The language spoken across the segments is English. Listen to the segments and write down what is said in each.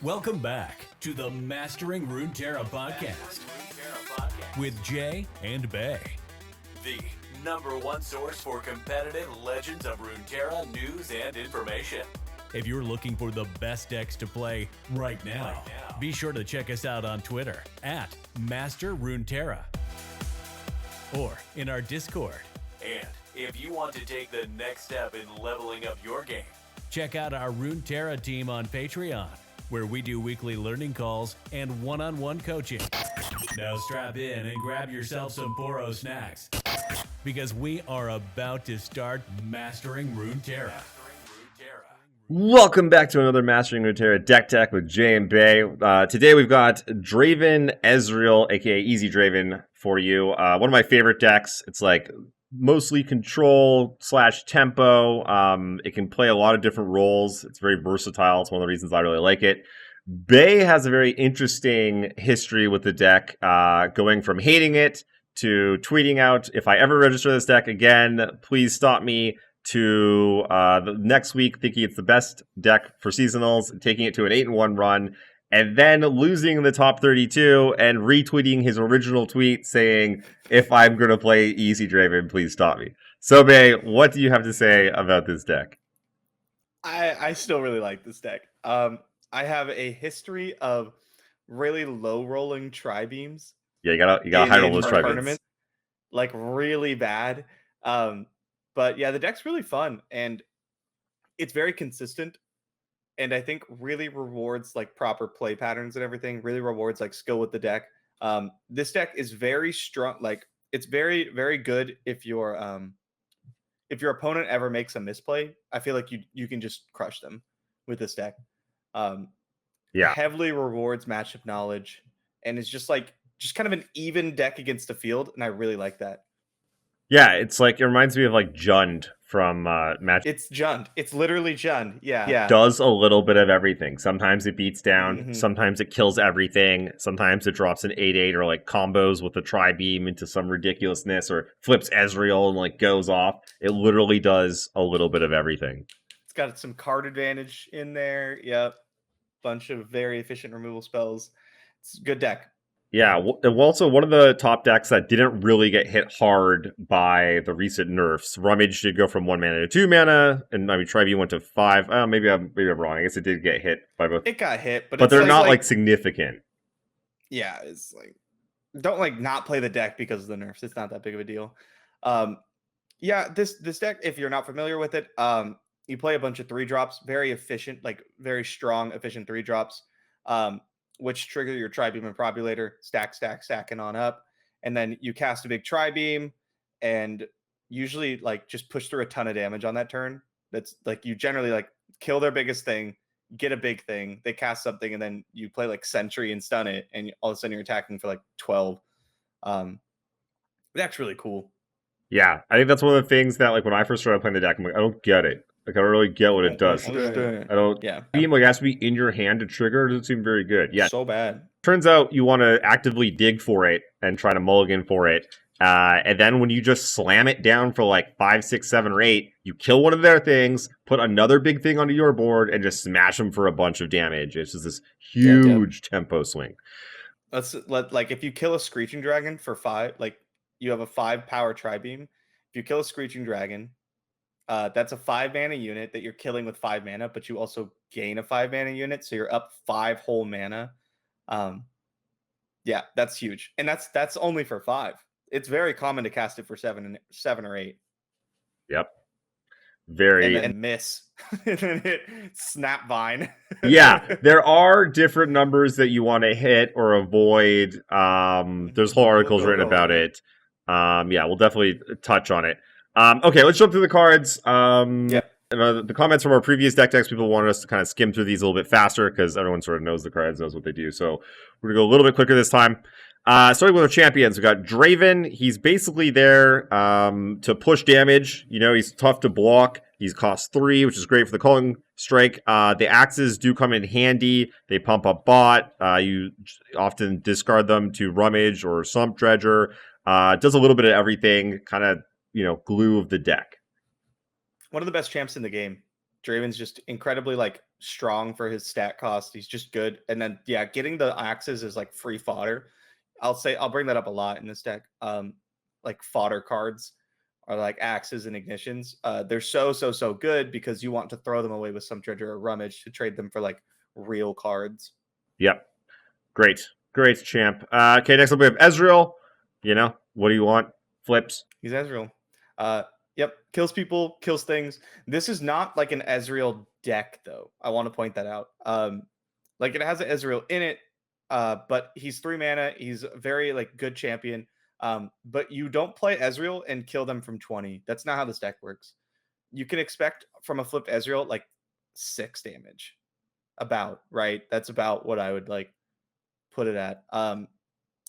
Welcome back to the Mastering Runeterra podcast with Jay and Bay, the #1 source for competitive Legends of Runeterra news and information. If you're looking for the best decks to play right now, be sure to check us out on Twitter at Master Runeterra or in our Discord. And if you want to take the next step in leveling up your game, check out our Runeterra team on Patreon, where we do weekly learning calls and one-on-one coaching. Now strap in and grab yourself some Poro snacks, because we are about to start Mastering Runeterra. Welcome back to another Mastering Runeterra Deck Tech with Jay and Bay. Today we've got Draven Ezreal, aka Easy Draven, for you. One of my favorite decks. It's like mostly control / tempo. It can play a lot of different roles. It's very versatile. It's one of the reasons I really like it. Bay has a very interesting history with the deck, going from hating it to tweeting out, if I ever register this deck again, please stop me, to the next week thinking it's the best deck for seasonals, taking it to an 8-1 run, and then losing the top 32 and retweeting his original tweet saying, if I'm going to play Easy Draven, please stop me. So, Bay, what do you have to say about this deck? I still really like this deck. I have a history of really low rolling tri-beams. Yeah, you gotta hide all those tri-beams. Like really bad. But yeah, the deck's really fun and it's very consistent. And I think really rewards like proper play patterns and everything, really rewards like skill with the deck. This deck is very strong. Like it's very, very good if your opponent ever makes a misplay. I feel like you can just crush them with this deck. Heavily rewards matchup knowledge, and it's just kind of an even deck against the field, and I really like that. Yeah, it's like, it reminds me of like Jund from Match. It's Jund. It's literally Jund. Yeah. Does a little bit of everything. Sometimes it beats down. Sometimes it kills everything. Sometimes it drops an 8/8 or like combos with a tri-beam into some ridiculousness, or flips Ezreal and like goes off. It literally does a little bit of everything. It's got some card advantage in there. Yep. Bunch of very efficient removal spells. It's a good deck. Yeah, also one of the top decks that didn't really get hit hard by the recent nerfs. Rummage did go from 1 mana to 2 mana, and I mean Tri-Beam went to 5. Maybe I'm wrong. I guess it did get hit by both. It got hit, but they're not like significant. Yeah, it's like, don't like not play the deck because of the nerfs. It's not that big of a deal. Yeah, this deck, if you're not familiar with it, you play a bunch of 3-drops, very efficient, like very strong, efficient 3-drops. Which trigger your Tri-Beam and Propulator, stacking on up. And then you cast a big Tri-Beam and usually like just push through a ton of damage on that turn. That's like, you generally like kill their biggest thing, get a big thing, they cast something, and then you play like Sentry and stun it, and all of a sudden you're attacking for like 12. That's really cool. Yeah, I think that's one of the things that like when I first started playing the deck, I'm like, I don't get it. Like, I don't really get what it does. I don't. Yeah. Beam like has to be in your hand to trigger. It doesn't seem very good. Yeah. So bad. Turns out you want to actively dig for it and try to mulligan for it. And then when you just slam it down for like 5, 6, 7, or 8, you kill one of their things, put another big thing onto your board, and just smash them for a bunch of damage. It's just this huge tempo swing. Like if you kill a Screeching Dragon for 5, like you have a 5 power Tri-Beam. If you kill a Screeching Dragon, that's a 5 mana unit that you're killing with 5 mana, but you also gain a 5 mana unit, so you're up 5 whole mana. Yeah, that's huge, and that's only for 5. It's very common to cast it for 7 or 8. Yep, very and miss, and then hit Snapvine. Yeah, there are different numbers that you want to hit or avoid. There's whole articles written about it. Yeah, we'll definitely touch on it. Okay, let's jump through the cards. The comments from our previous deck decks, people wanted us to kind of skim through these a little bit faster because everyone sort of knows the cards, knows what they do. So we're going to go a little bit quicker this time. Starting with our champions, we got Draven. He's basically there to push damage. You know, he's tough to block. He's cost 3, which is great for the Culling Strike. The axes do come in handy. They pump up bot. You often discard them to Rummage or Swamp Dredger. Does a little bit of everything, kind of, glue of the deck. One of the best champs in the game. Draven's just incredibly strong for his stat cost. He's just good. And then getting the axes is like free fodder. I'll bring that up a lot in this deck. Like fodder cards are like axes and ignitions. They're so good because you want to throw them away with some treasure or rummage to trade them for like real cards. Yep. Great champ. Okay, next up we have Ezreal. What do you want? Flips. He's Ezreal. Yep, kills people, kills things. This is not like an Ezreal deck, though. I want to point that out. Like it has an Ezreal in it, but he's 3 mana. He's a very like good champion. But you don't play Ezreal and kill them from 20. That's not how this deck works. You can expect from a flipped Ezreal like 6 damage. Right? That's about what I would like put it at.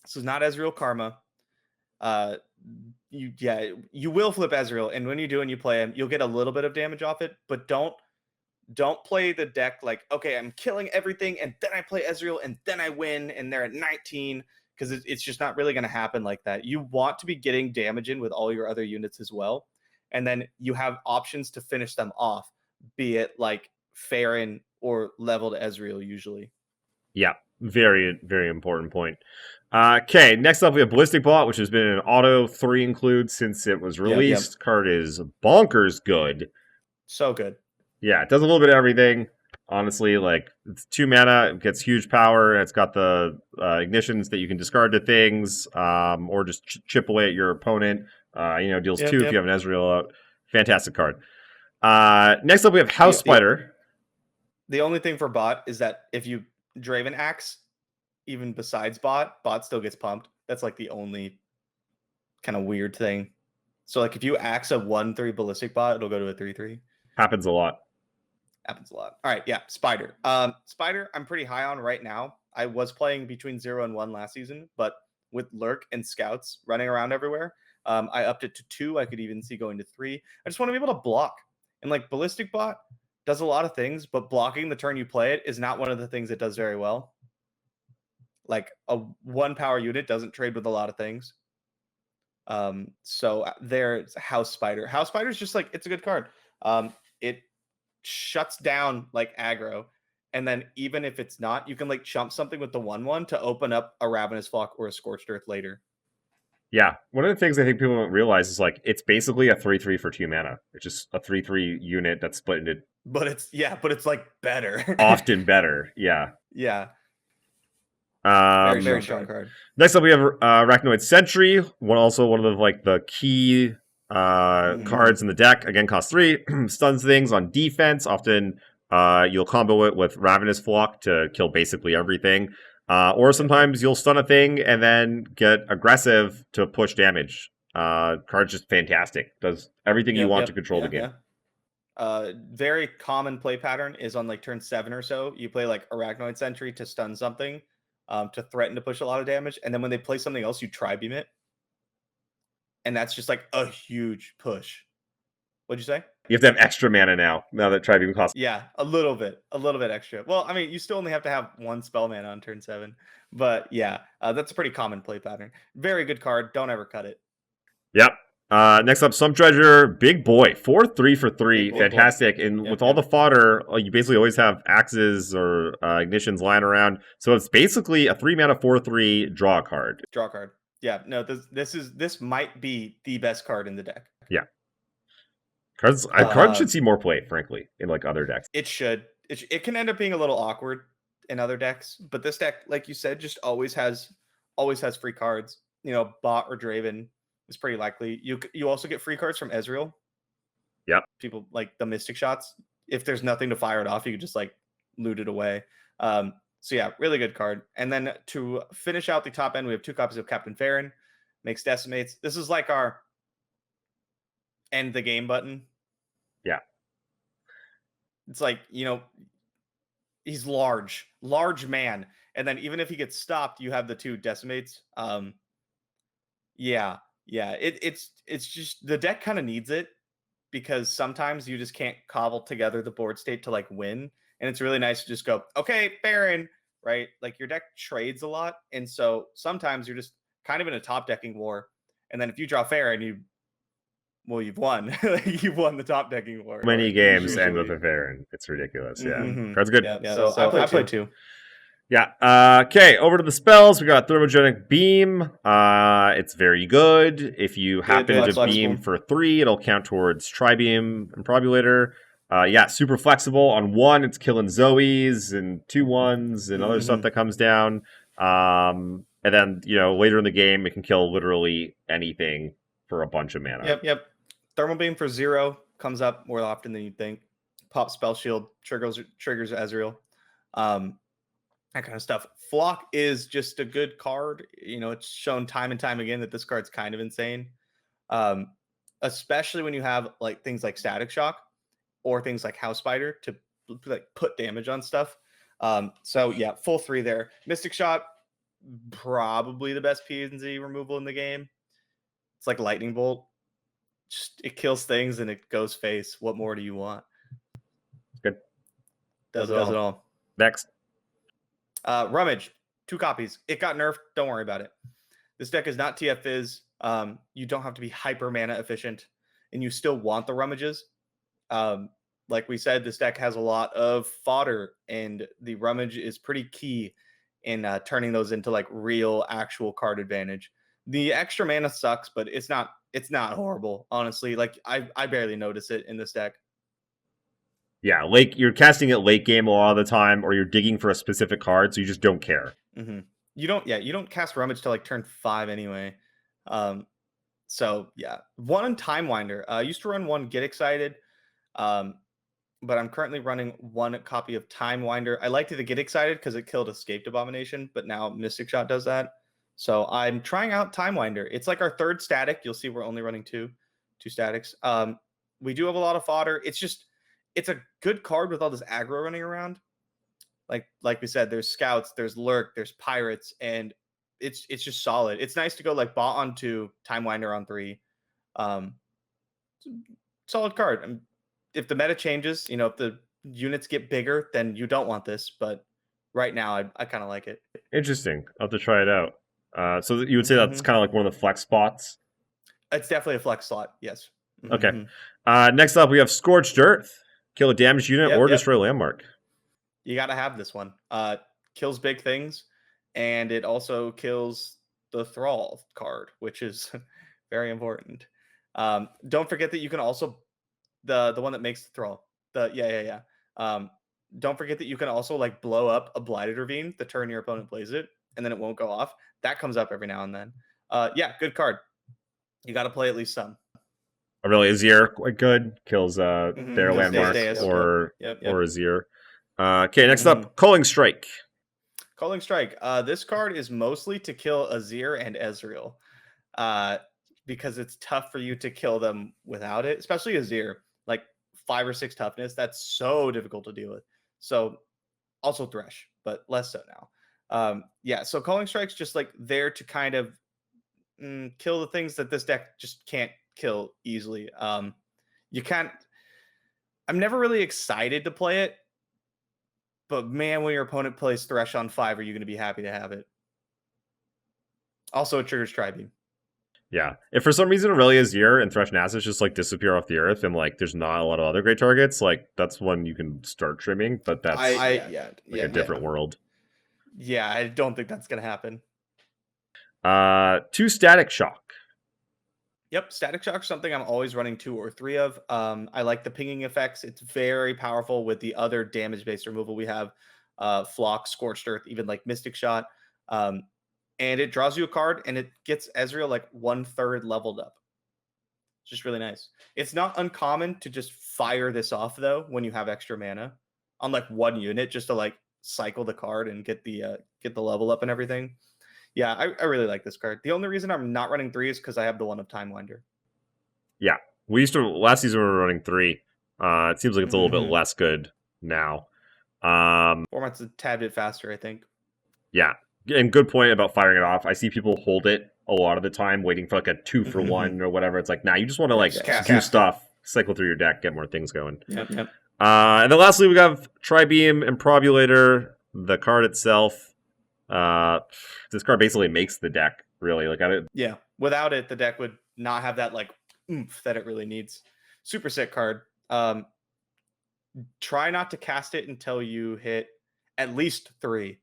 This is not Ezreal Karma. You will flip Ezreal, and when you do and you play him, you'll get a little bit of damage off it, but don't play the deck like, okay, I'm killing everything and then I play Ezreal and then I win and they're at 19, because it's just not really going to happen like that. You want to be getting damage in with all your other units as well, and then you have options to finish them off, be it like Farron or leveled Ezreal usually. Yeah, very, very important point. Okay, next up we have Ballistic Bot, which has been an auto 3 include since it was released. Yep. Card is bonkers good. So good. Yeah, it does a little bit of everything. Honestly, like it's 2 mana, it gets huge power. It's got the ignitions that you can discard to things, or just chip away at your opponent. Deals 2 if you have an Ezreal out. Fantastic card. Next up we have House Spider. The only thing for bot is that if you Draven axe, even besides bot still gets pumped. That's like the only kind of weird thing. So like if you axe a 1/3 ballistic bot, it'll go to a 3/3. Happens a lot. All right, yeah, Spider. Spider, I'm pretty high on right now. I was playing between 0 and 1 last season, but with Lurk and Scouts running around everywhere, I upped it to 2. I could even see going to 3. I just want to be able to block. And like Ballistic Bot does a lot of things, but blocking the turn you play it is not one of the things it does very well. Like a 1 power unit doesn't trade with a lot of things. So there's House Spider. House Spider is just like, it's a good card. It shuts down like aggro, and then even if it's not, you can like chump something with the 1/1 to open up a Ravenous Flock or a Scorched Earth later. Yeah, one of the things I think people don't realize is like it's basically a 3/3 for 2 mana. It's just a 3/3 unit that's split into. But it's like better. Often better. Yeah. Yeah. Very strong card. Next up, we have Arachnoid Sentry. One of the key cards in the deck. Again, costs 3. Stuns things on defense. Often you'll combo it with Ravenous Flock to kill basically everything. Or sometimes you'll stun a thing and then get aggressive to push damage. Card's just fantastic. Does everything you want to control the game. Very common play pattern is on like turn 7 or so. You play like Arachnoid Sentry to stun something. To threaten to push a lot of damage, and then when they play something else, you Tri-Beam it, and that's just like a huge push. What'd you say? You have to have extra mana now that Tri-Beam costs. Yeah, a little bit extra. Well, I mean, you still only have to have 1 spell mana on turn 7, but yeah, that's a pretty common play pattern. Very good card. Don't ever cut it. Yep. Next up, Some Treasure, big boy, 4/3 for 3, fantastic. And with all the fodder, you basically always have axes or ignitions lying around. So it's basically a 3 mana 4/3 draw card. Yeah, no, this might be the best card in the deck. Yeah, cards should see more play, frankly, in like other decks. It should. It can end up being a little awkward in other decks, but this deck, like you said, just always has free cards. Bot or Draven is pretty likely. You also get free cards from Ezreal. Yep. People like the Mystic Shots. If there's nothing to fire it off, you can just like loot it away. So yeah, really good card. And then to finish out the top end, we have 2 copies of Captain Farron. Makes decimates. This is like our end the game button. Yeah. It's like, he's large man. And then even if he gets stopped, you have the 2 decimates. Yeah, it's just the deck kind of needs it, because sometimes you just can't cobble together the board state to like win, and it's really nice to just go, okay, Farron, right? Like your deck trades a lot, and so sometimes you're just kind of in a top decking war, and then if you draw Farron, you well, you've won. You've won the top decking war. Many games usually. end with a Farron. It's ridiculous. Yeah. Mhm. Card's good. Yeah, so I played two. Yeah. Okay, over to the spells. We got Thermogenic Beam. It's very good. If you happen to flexible. beam for 3, it'll count towards Tri-Beam and Probulator. Yeah, super flexible. On 1, it's killing Zoes and 2/1s and other stuff that comes down. And then, later in the game, it can kill literally anything for a bunch of mana. Yep. Thermal Beam for 0 comes up more often than you'd think. Pop Spell Shield triggers Ezreal. That kind of stuff. Flock is just a good card. It's shown time and time again that this card's kind of insane. Especially when you have like things like Static Shock or things like House Spider to like put damage on stuff. So yeah, full 3 there. Mystic Shot, probably the best P&Z removal in the game. It's like Lightning Bolt. Just, it kills things and it goes face. What more do you want? Good. Does it all. Next. Rummage, 2 copies. It got nerfed. Don't worry about it. This deck is not TF Fizz. You don't have to be hyper mana efficient, and you still want the rummages. Like we said, this deck has a lot of fodder, and the rummage is pretty key in turning those into like real, actual card advantage. The extra mana sucks, but it's not horrible, honestly. Like I barely notice it in this deck. Yeah, you're casting it late game a lot of the time, or you're digging for a specific card, so you just don't care. Mm-hmm. You don't cast Rummage till like turn 5 anyway. So yeah, 1 Time Winder. I used to run 1 Get Excited, but I'm currently running 1 copy of Time Winder. I liked the Get Excited because it killed Escaped Abomination, but now Mystic Shot does that. So I'm trying out Time Winder. It's like our 3rd static. You'll see we're only running two statics. We do have a lot of fodder. It's a good card with all this aggro running around. Like we said, there's scouts, there's lurk, there's pirates, and it's just solid. It's nice to go like bot on 2, Time Winder on 3. Solid card. If the meta changes, if the units get bigger, then you don't want this. But right now, I kind of like it. Interesting. I'll have to try it out. So you would say that's kind of like one of the flex spots? It's definitely a flex slot, yes. Okay. Next up, we have Scorched Earth. Kill a damaged unit or destroy a landmark. You got to have this one. Kills big things, and it also kills the Thrall card, which is very important. Don't forget that you can also the one that makes the Thrall. Don't forget that you can also like blow up a Blighted Ravine the turn your opponent plays it, and then it won't go off. That comes up every now and then. Good card. You got to play at least some. Really, Azir quite good. Kills their landmark or Azir. Okay, next up, Culling Strike. Culling Strike. This card is mostly to kill Azir and Ezreal, because it's tough for you to kill them without it, especially Azir. Like 5 or 6 toughness, that's so difficult to deal with. So also Thresh, but less so now. So Culling Strike's just like there to kind of kill the things that this deck just can't kill easily. You can't. I'm never really excited to play it, but man, when your opponent plays Thresh on 5, are you going to be happy to have it? Also, it triggers Tri-Beam. Yeah. If for some reason Aurelia Azir and Thresh Nasus just like disappear off the earth and like there's not a lot of other great targets, like that's when you can start trimming, but that's a different world. Yeah, I don't think that's going to happen. 2 Static Shock. Yep, Static Shock is something I'm always running 2 or 3 of. I like the pinging effects. It's very powerful with the other damage-based removal we have. Flock, Scorched Earth, even like Mystic Shot. And it draws you a card, and it gets Ezreal like 1/3 leveled up. It's just really nice. It's not uncommon to just fire this off, though, when you have extra mana on like 1 unit, just to like cycle the card and get the level up and everything. Yeah, I really like this card. The only reason I'm not running 3 is because I have the one of Time Winder. Yeah. Last season we were running 3. It seems like it's a little bit less good now. Format's a tad bit faster, I think. Yeah. And good point about firing it off. I see people hold it a lot of the time, waiting for like a 2-for-1 or whatever. It's like, you just want to like do stuff, cycle through your deck, get more things going. Yep. And then lastly, we have Tri-Beam, Improbulator, the card itself. This card basically makes the deck, really. Without it, the deck would not have that like oomph that it really needs. Super sick card. Try not to cast it until you hit at least 3,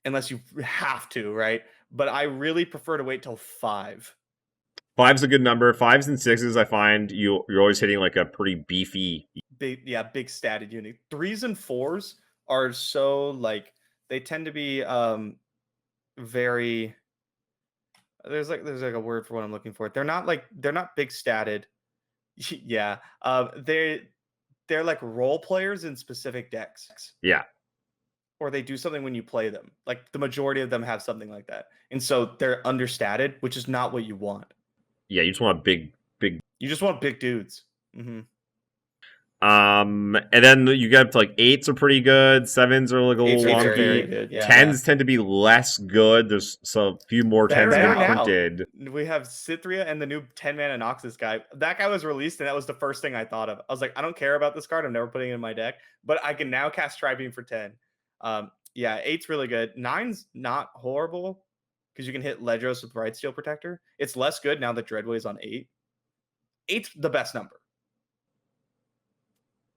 unless you have to, right? But I really prefer to wait till 5. 5's a good number. 5s and 6s, I find you're always hitting like a pretty beefy. Big statted unit. 3s and 4s are so like they tend to be very. There's like a word for what I'm looking for. They're not big statted. Yeah. They're like role players in specific decks. Yeah. Or they do something when you play them. Like the majority of them have something like that. And so they're understated, which is not what you want. Yeah, you just want big. You just want big dudes. Mm-hmm. And then you get up to like 8s are pretty good. 7s are like a little wonky. Good, yeah. 10s tend to be less good. There's a few more 10s getting printed. We have Cythria and the new 10-mana Noxus guy. That guy was released, and that was the first thing I thought of. I was like, I don't care about this card. I'm never putting it in my deck, but I can now cast Tribeam for 10. Yeah, 8's really good. 9's not horrible because you can hit Ledros with Brightsteel Protector. It's less good now that Dreadway's on 8. 8's the best number.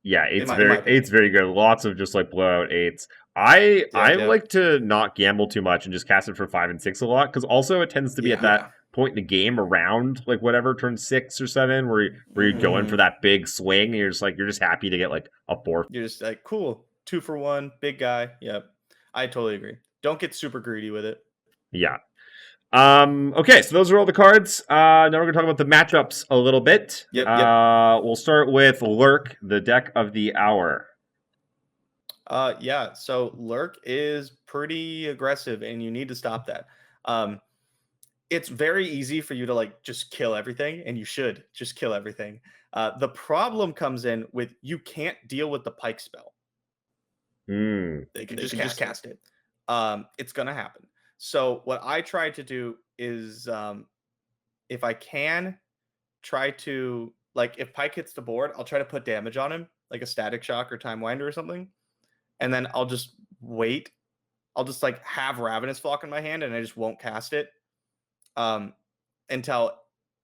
Yeah, 8's very good. Lots of just like blowout 8s. I like to not gamble too much and just cast it for 5 and 6 a lot, because also it tends to be at that point in the game around like whatever turn 6 or 7 where you're going for that big swing and you're just happy to get like a 4. You're just like, cool, 2 for 1, big guy. Yep, I totally agree. Don't get super greedy with it. Yeah. Okay, so those are all the cards. Now we're gonna talk about the matchups a little bit. Yep. We'll start with Lurk, the deck of the hour. Yeah, so Lurk is pretty aggressive, and you need to stop that. It's very easy for you to like just kill everything, and you should just kill everything. The problem comes in with you can't deal with the Pike spell. They can just cast it. It's gonna happen. So what I try to do is, if I can, try to, like, if Pike hits the board, I'll try to put damage on him, like a Static Shock or Time Winder or something. And then I'll just wait. I'll just, like, have Ravenous Flock in my hand, and I just won't cast it until,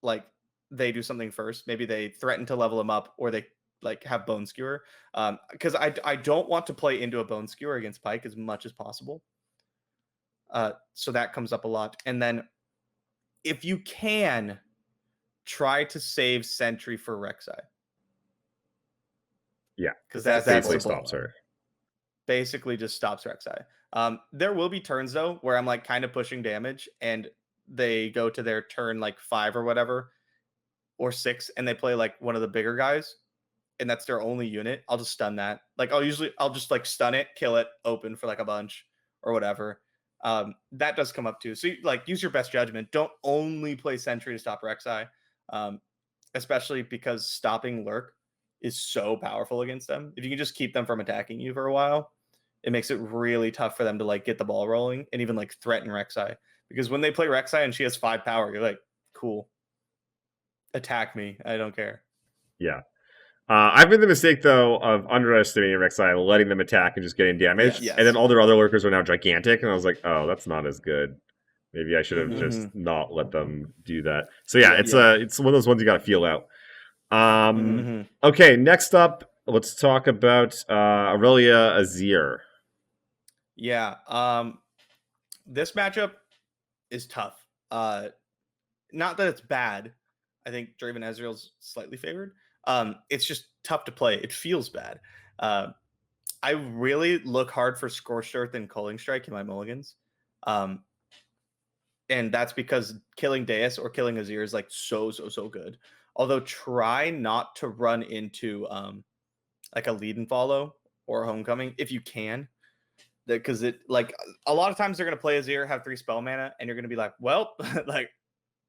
like, they do something first. Maybe they threaten to level him up, or they, like, have Bone Skewer. Because I don't want to play into a Bone Skewer against Pike as much as possible. So that comes up a lot. And then if you can, try to save Sentry for Rek'Sai. Yeah, because that basically stops her. Basically just stops Rek'Sai. There will be turns, though, where I'm like kind of pushing damage and they go to their turn like 5 or whatever, or 6, and they play like one of the bigger guys, and that's their only unit. I'll just stun that. Like I'll just like stun it, kill it, open for like a bunch or whatever. That does come up too. So like use your best judgment. Don't only play Sentry to stop Rek'Sai, especially because stopping Lurk is so powerful against them. If you can just keep them from attacking you for a while, it makes it really tough for them to like get the ball rolling and even like threaten Rek'Sai. Because when they play Rek'Sai and she has 5 power, you're like, cool, attack me. I don't care. Yeah. I've made the mistake, though, of underestimating Rek'Sai, letting them attack and just getting damage. Yes. And then all their other lurkers are now gigantic, and I was like, oh, that's not as good. Maybe I should have just not let them do that. So yeah, it's one of those ones you got to feel out. Okay, next up, let's talk about Aurelia Azir. Yeah, this matchup is tough. Not that it's bad. I think Draven Ezreal's slightly favored. It's just tough to play. It feels bad. I really look hard for Scorched Earth and Culling Strike in my mulligans. And that's because killing Deus or killing Azir is like so good. Although try not to run into like a lead and follow or a homecoming if you can. Because it like a lot of times they're gonna play Azir, have 3 spell mana, and you're gonna be like, well, like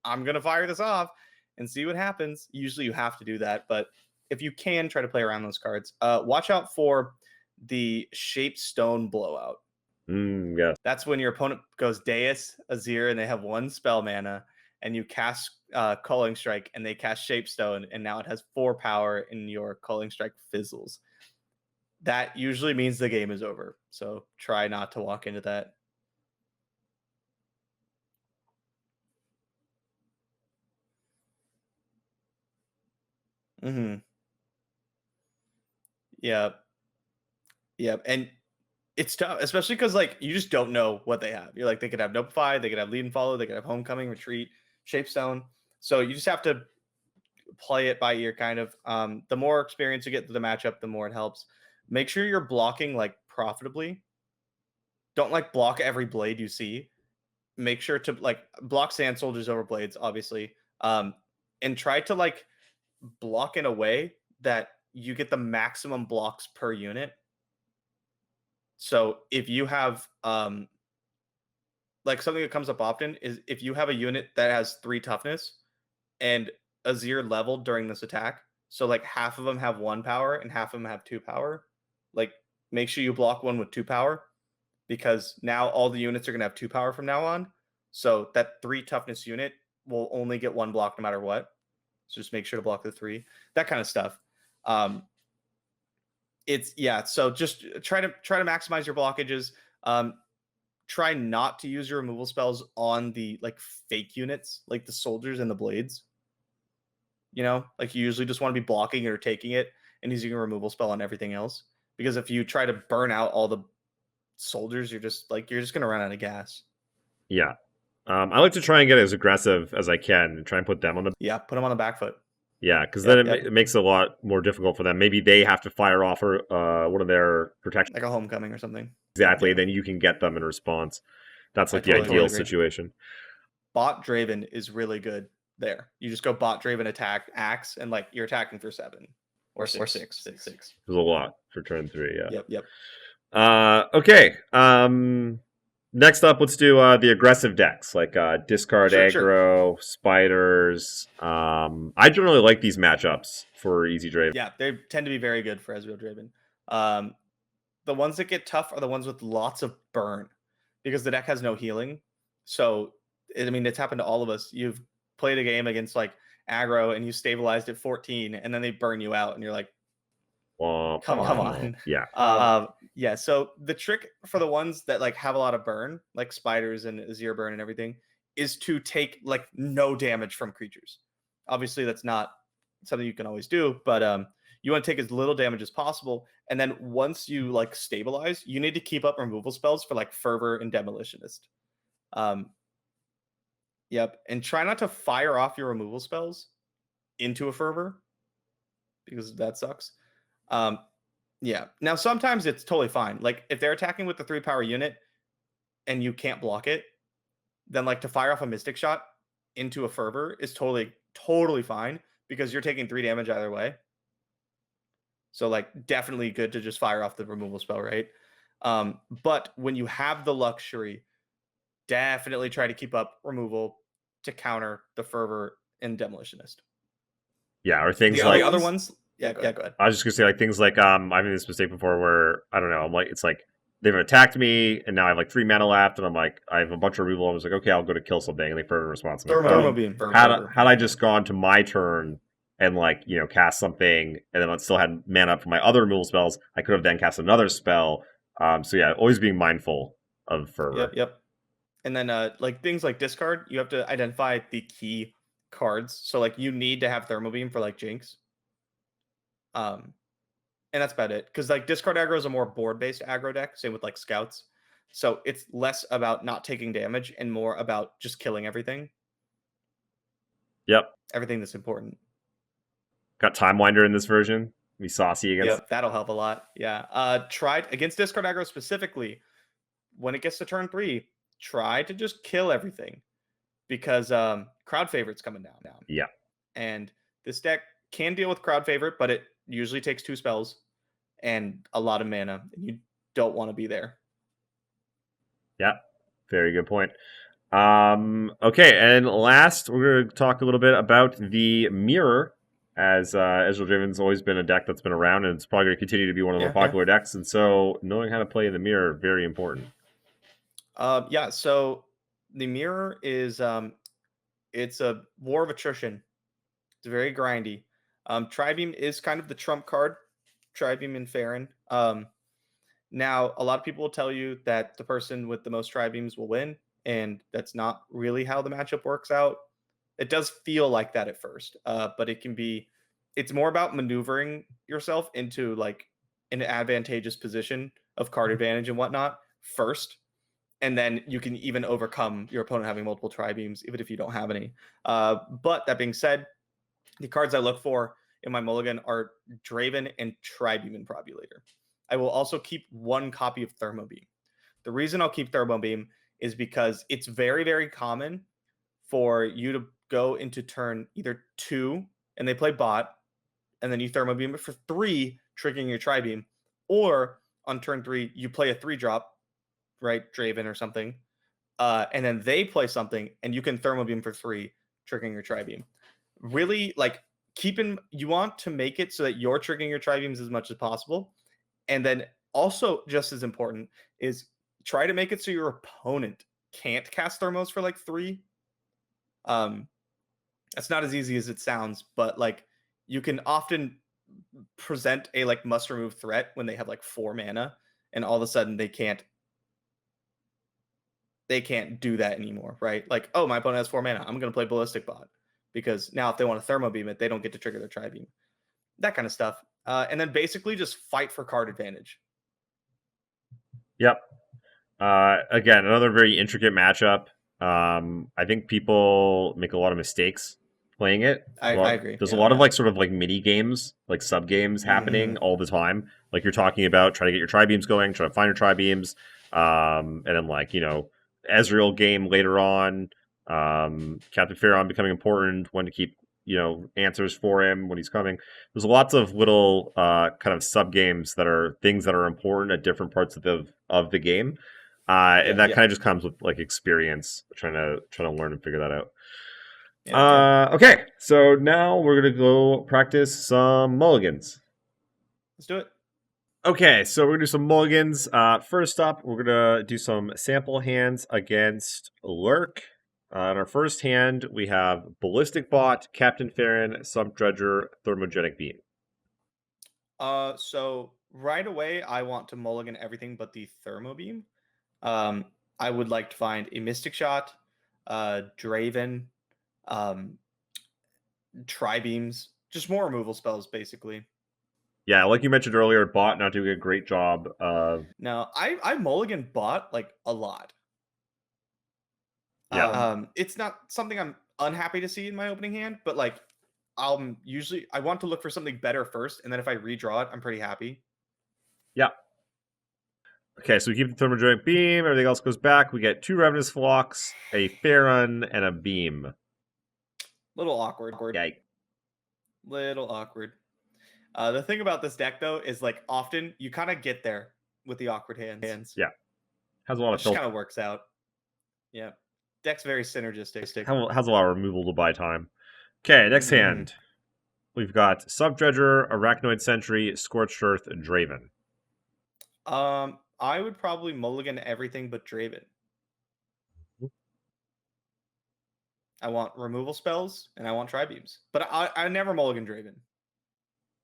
I'm gonna fire this off and see what happens. Usually you have to do that, but if you can, try to play around those cards. Watch out for the Shaped Stone Blowout. Yeah. That's when your opponent goes Deus, Azir, and they have 1 spell mana, and you cast Culling Strike, and they cast Shaped Stone, and now it has 4 power, and your Culling Strike fizzles. That usually means the game is over. So try not to walk into that. Mm-hmm. Yep. Yep. And it's tough, especially because like you just don't know what they have. You're like, they could have Notify, they could have Lead and Follow, they could have Homecoming, Retreat, Shapestone. So you just have to play it by ear, kind of. The more experience you get to the matchup, the more it helps. Make sure you're blocking like profitably. Don't like block every blade you see. Make sure to like block Sand Soldiers over blades, obviously. And try to like block in a way that you get the maximum blocks per unit. So if you have like something that comes up often is if you have a unit that has 3 toughness and Azir leveled during this attack, so like half of them have 1 power and half of them have 2 power, like make sure you block one with 2 power, because now all the units are going to have 2 power from now on. So that 3 toughness unit will only get 1 block no matter what. So just make sure to block the 3, that kind of stuff. So just try to maximize your blockages. Try not to use your removal spells on the like fake units, like the soldiers and the blades. You know, like you usually just want to be blocking it or taking it and using a removal spell on everything else. Because if you try to burn out all the soldiers, you're just gonna run out of gas. Yeah. I like to try and get as aggressive as I can and try and put them on the put them on the back foot. Yeah, because then it makes it a lot more difficult for them. Maybe they have to fire off one of their protection, like a Homecoming or something. Exactly. Then you can get them in response. That's like the ideal situation. Bot Draven is really good there. You just go bot Draven attack axe, and like you're attacking for 7 or 6. There's a lot for turn 3. Yeah. Yep. Okay. Next up, let's do the aggressive decks, like discard aggro, spiders. I generally like these matchups for Easy Draven. Yeah, they tend to be very good for Ezreal Draven. The ones that get tough are the ones with lots of burn, because the deck has no healing. So, I mean, it's happened to all of us. You've played a game against like aggro and you stabilized at 14, and then they burn you out, and you're like, come on. Yeah. So the trick for the ones that like have a lot of burn, like spiders and Azir burn and everything, is to take like no damage from creatures. Obviously, that's not something you can always do, but you want to take as little damage as possible. And then once you like stabilize, you need to keep up removal spells for like Fervor and Demolitionist. Yep. And try not to fire off your removal spells into a Fervor, because that sucks. Yeah. Now, sometimes it's totally fine. Like if they're attacking with the 3 power unit and you can't block it, then like to fire off a Mystic Shot into a Fervor is totally fine, because you're taking 3 damage either way. So like definitely good to just fire off the removal spell, right? But when you have the luxury, definitely try to keep up removal to counter the Fervor and Demolitionist. Yeah, or things like the other ones. Yeah, go ahead. I was just gonna say like things like I've made this mistake before where I don't know, I'm like, it's like they've attacked me and now I have like 3 mana left, and I'm like, I have a bunch of removal. I was like, okay, I'll go to kill something, and they Fervor response. Thermo Beam. Had I just gone to my turn and like, you know, cast something, and then I still had mana up for my other removal spells, I could have then cast another spell. So yeah, always being mindful of Fervor. Yep. And then like things like discard, you have to identify the key cards. So like you need to have Thermo Beam for like Jinx. And that's about it. Because like discard aggro is a more board-based aggro deck, same with like scouts. So it's less about not taking damage and more about just killing everything. Yep. Everything that's important. Got Time Winder in this version. Be saucy against. Yep, that'll help a lot. Yeah. Tried against discard aggro specifically. When it gets to turn 3, try to just kill everything, because crowd favorite's coming down. Yeah. And this deck can deal with crowd favorite, but it usually takes 2 spells and a lot of mana, and you don't want to be there. Yeah, very good point. Okay, and last we're going to talk a little bit about the mirror, as Ezreal Draven's always been a deck that's been around, and it's probably going to continue to be one of the more popular decks, and so knowing how to play in the mirror, very important. So the mirror is it's a war of attrition. It's very grindy. Tribeam is kind of the trump card. Tribeam and Farron. Now, a lot of people will tell you that the person with the most Tribeams will win, and that's not really how the matchup works out. It does feel like that at first, but it can be it's more about maneuvering yourself into like an advantageous position of card advantage and whatnot first, and then you can even overcome your opponent having multiple tri-beams, even if you don't have any. But that being said, the cards I look for in my mulligan are Draven and Tri-beam Improbulator. I will also keep one copy of Thermo Beam. The reason I'll keep Thermo Beam is because it's very, very common for you to go into turn either 2 and they play bot, and then you Thermo Beam it for 3, triggering your Tri-beam, or on turn 3 you play a 3-drop, right, Draven or something, and then they play something, and you can Thermo Beam for 3, triggering your Tri-beam. Really, like, you want to make it so that you're triggering your Tri-beams as much as possible, and then also just as important is try to make it so your opponent can't cast thermos for like 3. That's not as easy as it sounds, but like you can often present a like must remove threat when they have like 4 mana, and all of a sudden they can't do that anymore, right? Like, oh, my opponent has 4 mana, I'm gonna play Ballistic Bot, because now if they want to Thermo Beam it, they don't get to trigger their Tri-beam. That kind of stuff. And then basically just fight for card advantage. Yep. Again, another very intricate matchup. I think people make a lot of mistakes playing it. I agree. There's a lot of like sort of like mini games, like sub games happening all the time. Like you're talking about trying to get your tri-beams going, trying to find your tri-beams, and then like, you know, Ezreal game later on, Captain Pharaon becoming important, when to keep, you know, answers for him when he's coming. There's lots of little kind of sub games that are things that are important at different parts of the game. And that kind of just comes with like experience, trying to learn and figure that out. Okay, so now we're gonna go practice some mulligans. Let's do it. Okay, so we're gonna do some mulligans. First up, we're gonna do some sample hands against Lurk. In our first hand, we have Ballistic Bot, Captain Farron, Sump Dredger, Thermogenic Beam. So right away, I want to mulligan everything but the Thermo Beam. I would like to find a Mystic Shot, Draven, Tri-beams, just more removal spells, basically. Yeah, like you mentioned earlier, Bot not doing a great job of... No, I mulligan Bot, like, a lot. Yeah. It's not something I'm unhappy to see in my opening hand, but, like, I want to look for something better first, and then if I redraw it, I'm pretty happy. Yeah. Okay, so we keep the Thermogenic Beam, everything else goes back. We get 2 Ravenous Flocks, a Farron, and a Beam. Little awkward. Yike. Little awkward. The thing about this deck, though, is like often you kind of get there with the awkward hands. Yeah. Has a lot of filter. Just kind of works out. Yeah. Deck's very synergistic. Has a lot of removal to buy time. Okay, next hand. We've got Sump Dredger, Arachnoid Sentry, Scorched Earth, and Draven. I would probably mulligan everything but Draven. I want removal spells and I want Tri-beams. But I never mulligan Draven.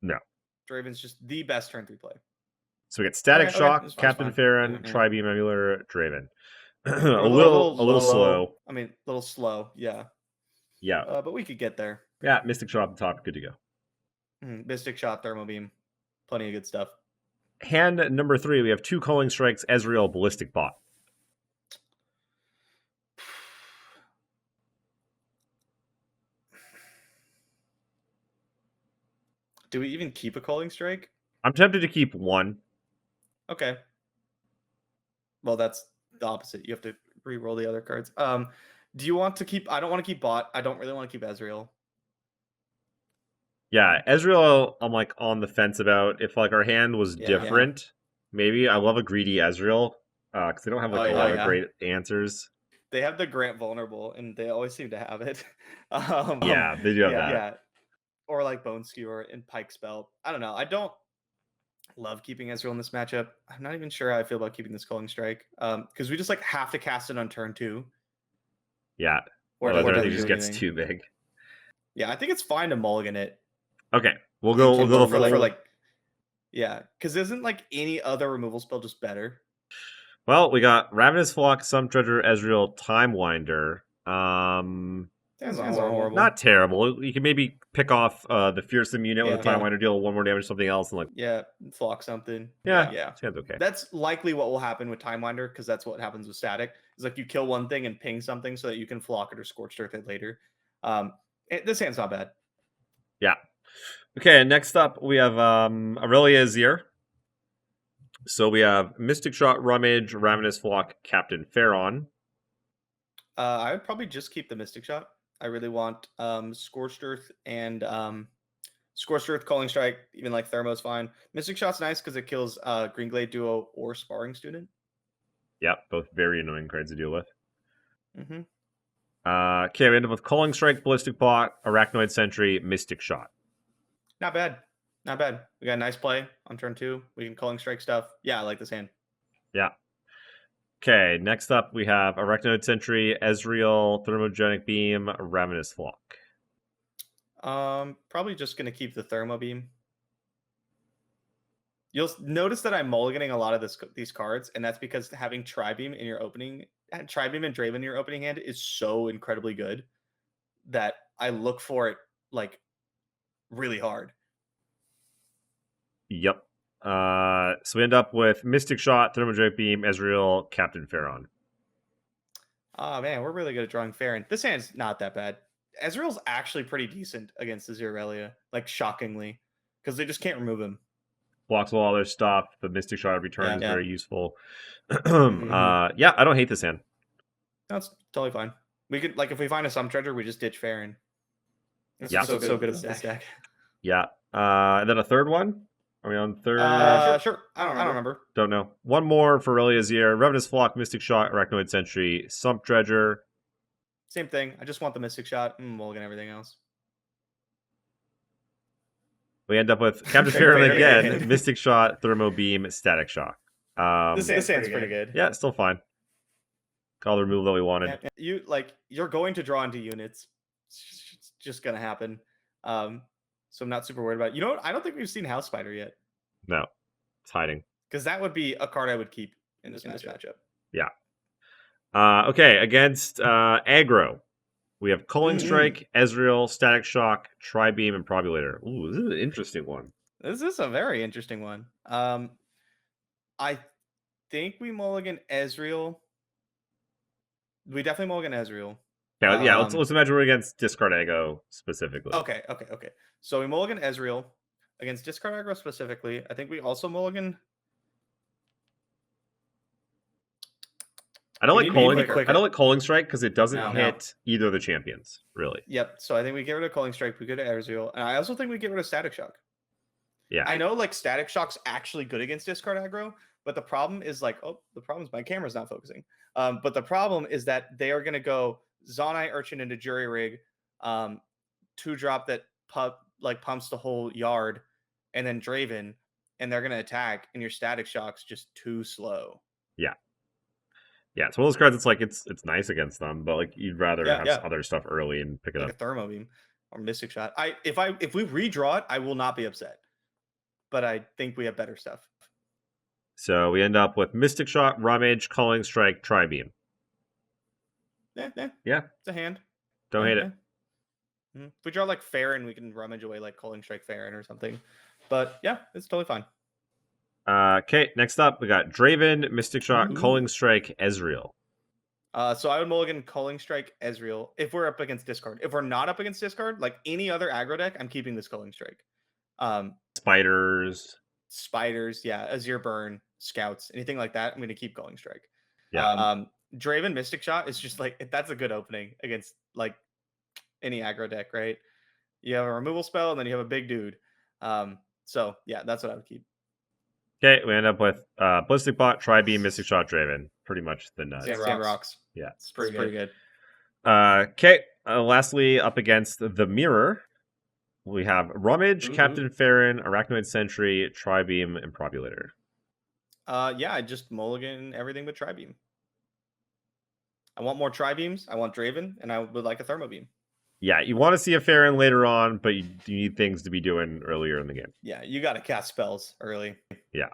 No. Draven's just the best turn 3 play. So we get Static Shock, Captain Farron, Tri-beam Emular, Draven. a little slow. I mean, a little slow, yeah. Yeah. But we could get there. Yeah, Mystic Shot at the top, good to go. Mystic Shot, Thermo Beam. Plenty of good stuff. Hand number 3, we have 2 Culling Strikes, Ezreal, Ballistic Bot. Do we even keep a Culling Strike? I'm tempted to keep 1. Okay. Well, that's the opposite. You have to re-roll the other cards. Do you want to keep... I don't want to keep Bot. I don't really want to keep Ezreal. Yeah, Ezreal, I'm like on the fence about. If like our hand was different, maybe. I love a greedy Ezreal because they don't have like a lot of great answers. They have the Grant Vulnerable, and they always seem to have it. Yeah, they do have that. Yeah, or like Bone Skewer and Pike Spell. I don't know. I don't love keeping Ezreal in this matchup. I'm not even sure how I feel about keeping this Culling Strike because we just like have to cast it on turn 2. Yeah, or it just gets too big. Yeah, I think it's fine to mulligan it. Okay, we'll go for like because isn't like any other removal spell just better? Well, we got Ravenous Flock, Sump Dredger, Ezreal, Time Winder. I Hands aren't horrible. Not terrible. You can maybe pick off the fearsome unit with a Time Winder, deal 1 more damage to something else, and like flock something. Yeah. Sounds okay. That's likely what will happen with Time Winder, because that's what happens with static. It's like you kill one thing and ping something so that you can flock it or Scorched Earth it later. This hand's not bad. Yeah. Okay, next up we have Aurelia Azir. So we have Mystic Shot, Rummage, Ravenous Flock, Captain Pharaon. I would probably just keep the Mystic Shot. I really want Scorched Earth and Scorched Earth, Calling Strike, even like Thermo's fine. Mystic Shot's nice because it kills Green Glade Duo or Sparring Student. Yep, both very annoying cards to deal with. Mm-hmm. Okay, we end up with Calling Strike, Ballistic Bot, Arachnoid Sentry, Mystic Shot. Not bad. Not bad. We got a nice play on turn 2. We can Calling Strike stuff. Yeah, I like this hand. Yeah. Okay, next up we have Arachnoid Sentry, Ezreal, Thermogenic Beam, Ravenous Flock. Probably just going to keep the Thermo Beam. You'll notice that I'm mulliganing a lot of these cards, and that's because having Tri-Beam in your opening, Tri-Beam and Draven in your opening hand is so incredibly good that I look for it like really hard. Yep. So we end up with Mystic Shot, Thermogenic Beam, Ezreal, Captain Pharaon. Oh man, we're really good at drawing Farron. This hand's not that bad. Ezreal's actually pretty decent against the Aurelia, like shockingly, because they just can't remove him. Blocks all their stuff. The Mystic Shot every turn is very useful. Mm-hmm. I don't hate this hand. That's totally fine. We could, like, if we find a Sum Treasure, we just ditch Farron. It's so good at this deck. Yeah. And then a third one? Are we on third? Sure. I don't remember. Don't know. One more for Aurelia Azir. Ravenous Flock, Mystic Shot, Arachnoid Sentry, Sump Dredger. Same thing. I just want the Mystic Shot and mulligan everything else. We end up with Captain Pharaon again, Mystic Shot, Thermo Beam, Static Shock. This hand's pretty good. Yeah, it's still fine. All the removal that we wanted. You're going to draw into units. It's just gonna happen. So I'm not super worried about it. You know what? I don't think we've seen House Spider yet. No, it's hiding. Because that would be a card I would keep in this matchup. Yeah. Okay, against aggro, we have Calling Strike, Ezreal, Static Shock, Tri-Beam, and Probulator. Ooh, this is an interesting one. This is a very interesting one. I think we mulligan Ezreal. We definitely mulligan Ezreal. Yeah, let's imagine we're against discard aggro specifically. Okay. So we mulligan Ezreal against discard aggro specifically. I think we also mulligan. I don't like Calling Strike because it doesn't hit either of the champions, really. Yep. So I think we get rid of Calling Strike. We go to Ezreal, and I also think we get rid of Static Shock. Yeah. I know like Static Shock's actually good against discard aggro, but the problem is my camera's not focusing. But the problem is that they are going to go Zonai Urchin into Jury Rig, 2-drop that pumps the whole yard, and then Draven, and they're going to attack, and your Static Shock's just too slow. Yeah. Yeah, it's one of those cards. It's like it's nice against them, but like you'd rather have other stuff early and pick it up. Like a Thermo Beam or Mystic Shot. If we redraw it, I will not be upset. But I think we have better stuff. So we end up with Mystic Shot, Rummage, Calling Strike, Tri-Beam. Yeah. It's a hand. Don't hate it. If we draw like Farron, we can Rummage away like Calling Strike Farron or something. But yeah, it's totally fine. Okay, next up we got Draven, Mystic Shot, Calling Strike, Ezreal. So I would mulligan Calling Strike, Ezreal if we're up against discard. If we're not up against discard, like any other aggro deck, I'm keeping this Calling Strike. Spiders, Azir Burn, Scouts, anything like that, I'm going to keep Calling Strike. Yeah. Draven Mystic Shot is just like, that's a good opening against like any aggro deck, right? You have a removal spell and then you have a big dude. So yeah, that's what I would keep. Okay, we end up with Ballistic Bot, Tri-Beam, Mystic Shot, Draven. Pretty much the nuts. Sand Rocks. Yeah. It's pretty good. Okay, lastly, up against the Mirror, we have Rummage, Captain Pharaon, Arachnoid Sentry, Tri-Beam, and Probulator. I just mulligan everything but Tri-Beam. I want more Tri-Beams, I want Draven, and I would like a Thermo Beam. Yeah, you want to see a Pharaon later on, but you need things to be doing earlier in the game. Yeah, you got to cast spells early. Yeah.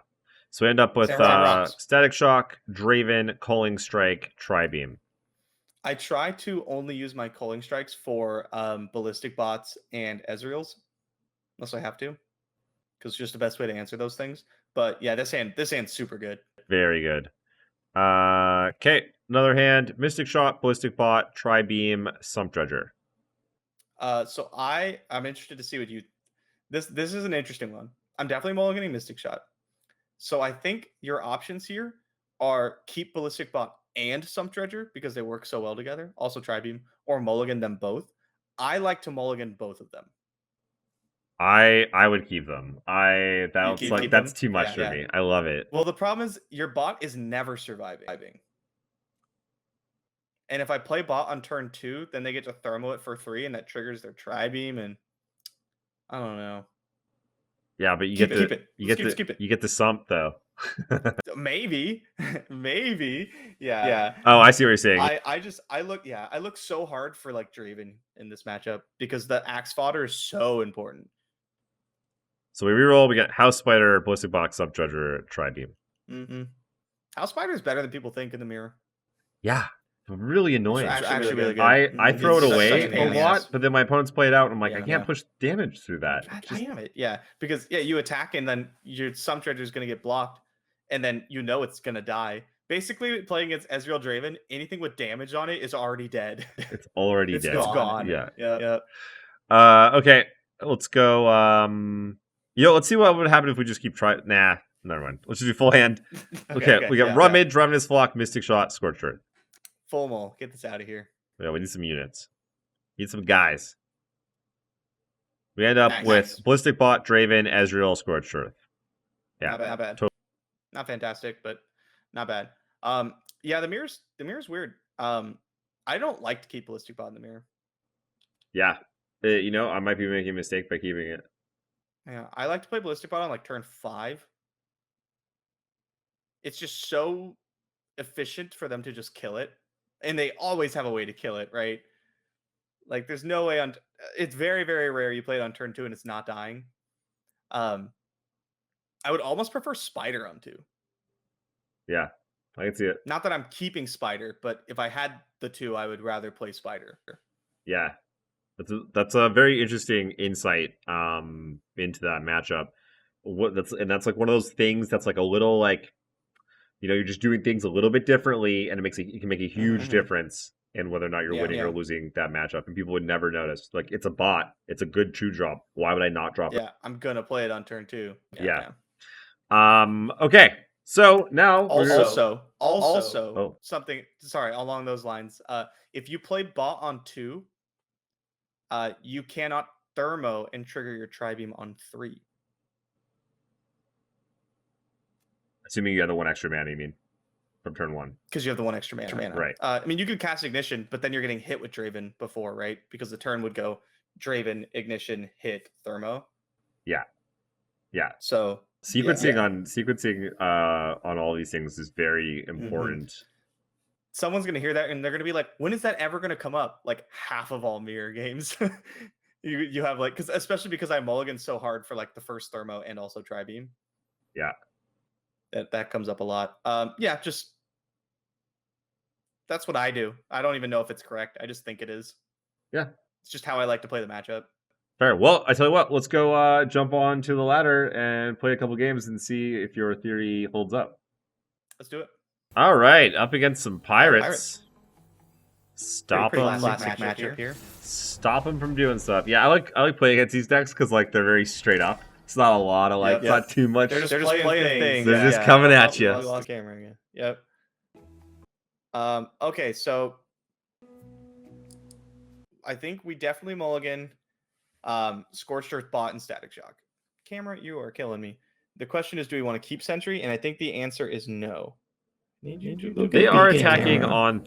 So we end up with Static Shock, Draven, Calling Strike, Tri-Beam. I try to only use my culling strikes for ballistic bots and Ezreals, unless I have to, because it's just the best way to answer those things. But yeah, this hand's super good. Very good. Okay, another hand. Mystic Shot, Ballistic Bot, Tri-Beam, Sump Dredger. So I'm interested to see what you. This is an interesting one. I'm definitely mulliganing Mystic Shot. So I think your options here are keep Ballistic Bot and Sump Dredger because they work so well together. Also Tri-Beam or mulligan them both. I like to mulligan both of them. I would keep them. That's them? too much for me. I love it. Well, the problem is your bot is never surviving. And if I play bot on turn 2, then they get to thermo it for 3, and that triggers their Tri-Beam, and I don't know. Yeah, but you Keep get the sump though. Maybe. Yeah. Oh, I see what you're saying. I look so hard for like Draven in this matchup because the axe fodder is so important. So we reroll, we get House Spider, Ballistic Box, Sump Dredger, Tri-Beam. Mm-hmm. House Spider is better than people think in the mirror. Yeah. Really annoying. It's actually really good. I throw it away a lot, but then my opponents play it out, and I'm like, I can't push damage through that. God damn it. Yeah, because you attack, and then your Sump Dredger is going to get blocked, and then it's going to die. Basically, playing against Ezreal Draven, anything with damage on it is already dead. It's already dead. It's gone. Yeah. Okay, let's go. Let's see what would happen if we just keep trying. Nah, never mind. Let's just do full hand. Okay, we got Run Mid, Ravenous Flock, Mystic Shot, Scorched Earth. Full mole. Get this out of here. Yeah, we need some units. Need some guys. We end up with Ballistic Bot, Draven, Ezreal, Scorched Earth. Yeah, not bad. Not fantastic, but not bad. Yeah, the mirror's weird. I don't like to keep Ballistic Bot in the mirror. Yeah, I might be making a mistake by keeping it. Yeah, I like to play Ballistic Bot on like turn 5. It's just so efficient for them to just kill it. And they always have a way to kill it, right? Like, there's no way on... It's very, very rare you play it on turn 2 and it's not dying. I would almost prefer Spider on 2. Yeah, I can see it. Not that I'm keeping Spider, but if I had the 2, I would rather play Spider. Yeah, that's a very interesting insight into that matchup. That's like one of those things that's like a little like... you're just doing things a little bit differently, and it can make a huge difference in whether or not you're winning or losing that matchup. And people would never notice. Like, it's a bot. It's a good 2-drop. Why would I not drop it? Yeah, I'm going to play it on turn 2. Yeah. Okay. So now... Also, something... Sorry, along those lines. If you play bot on 2, you cannot thermo and trigger your Tri-Beam on 3. Assuming you have the 1 extra mana, you mean, from turn 1. Because you have the 1 extra mana. Right. I mean, you could cast Ignition, but then you're getting hit with Draven before, right? Because the turn would go Draven, Ignition, hit, Thermo. Yeah. So sequencing on all these things is very important. Someone's going to hear that, and they're going to be like, when is that ever going to come up? Like, half of all mirror games. you have, like... Especially because I mulligan so hard for, like, the first Thermo and also Tri-Beam. Yeah. That comes up a lot. Just that's what I do. I don't even know if it's correct. I just think it is. Yeah. It's just how I like to play the matchup. Fair. Well, I tell you what, let's go jump on to the ladder and play a couple games and see if your theory holds up. Let's do it. All right, up against some pirates. Stop them. Classic matchup here. Stop them from doing stuff. Yeah, I like playing against these decks because like they're very straight up. It's not a lot of it's not too much. They're just playing things. They're just coming at you. Lost camera. Yep. Okay, so I think we definitely mulligan Scorched Earth, Bot, and Static Shock. Camera, you are killing me. The question is, do we want to keep Sentry? And I think the answer is no. They are attacking on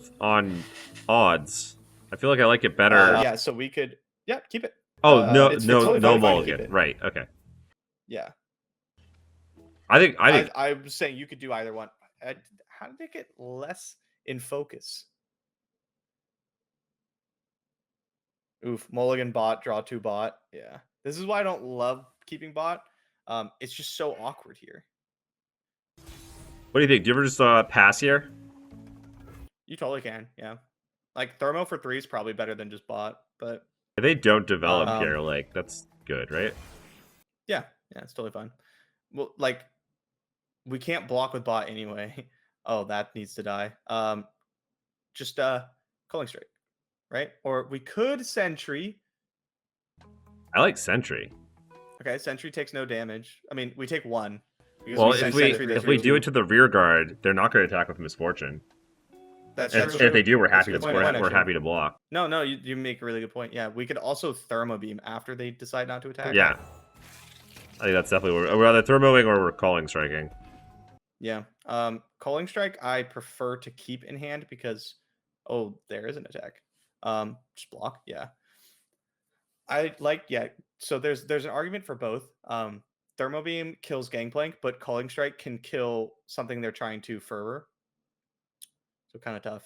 odds. I feel like I like it better. So we could keep it. Oh, no mulligan. Right, okay. Yeah. I think I was saying you could do either one. How did they get less in focus? Oof, mulligan bot, draw 2 bot. Yeah. This is why I don't love keeping bot. It's just so awkward here. What do you think? Do you ever just pass here? You totally can, yeah. Like Thermo for 3 is probably better than just bot, but If they don't develop Um, here, like that's good, right? yeah, it's totally fine. Well, like we can't block with bot anyway. Oh, that needs to die. Just Calling Strike, right? Or we could Sentry. I like Sentry. Okay, Sentry takes no damage. I mean, we take 1. Because Well, send if we Sentry, they if we take do 2. it to the rear guard, they're not going to attack with Misfortune. That's And true. if they do, we're That's a happy. good point, We're actually. happy to block. No, you make a really good point. Yeah, we could also Thermo Beam after they decide not to attack. Yeah, I think that's definitely we're either thermoing or we're calling striking. Yeah. Calling Strike I prefer to keep in hand because there is an attack. Just block. Yeah. So there's an argument for both. Thermo Beam kills Gangplank, but Calling Strike can kill something they're trying to fervor. So kind of tough.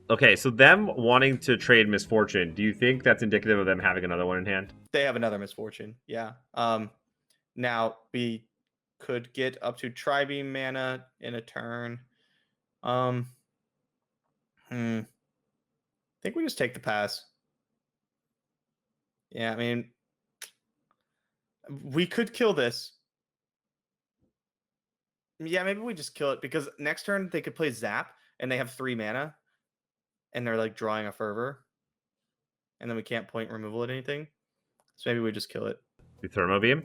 Okay, so them wanting to trade Misfortune, do you think that's indicative of them having another one in hand? They have another Misfortune. Yeah. Now we could get up to Tri-Beam mana in a turn. I think we just take the pass. Yeah, I mean, we could kill this. Yeah, maybe we just kill it because next turn they could play Zap and they have 3 mana and they're like drawing a fervor. And then we can't point removal at anything. So maybe we just kill it. The Thermo Beam?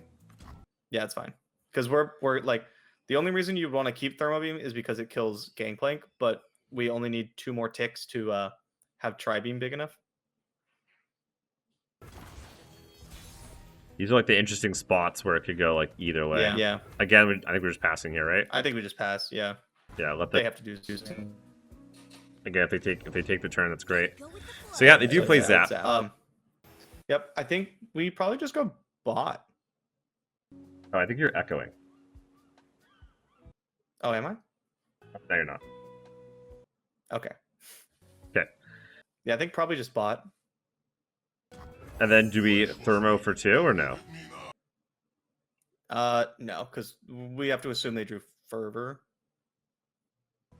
Yeah, it's fine. Because we're like the only reason you'd want to keep Thermo Beam is because it kills Gangplank, but we only need 2 more ticks to have Tri-Beam big enough. These are like the interesting spots where it could go like either way. Yeah. Again, I think we're just passing here, right? I think we just pass. Yeah. Yeah. They have to do something. Again, if they take the turn, that's great. So yeah, they do play Zap. Yep. I think we probably just go bot. Oh, I think you're echoing. Oh, am I? No, you're not. Okay. Okay. Yeah, I think probably just bot. And then do we Thermo for 2 or no? No, because we have to assume they drew Fervor.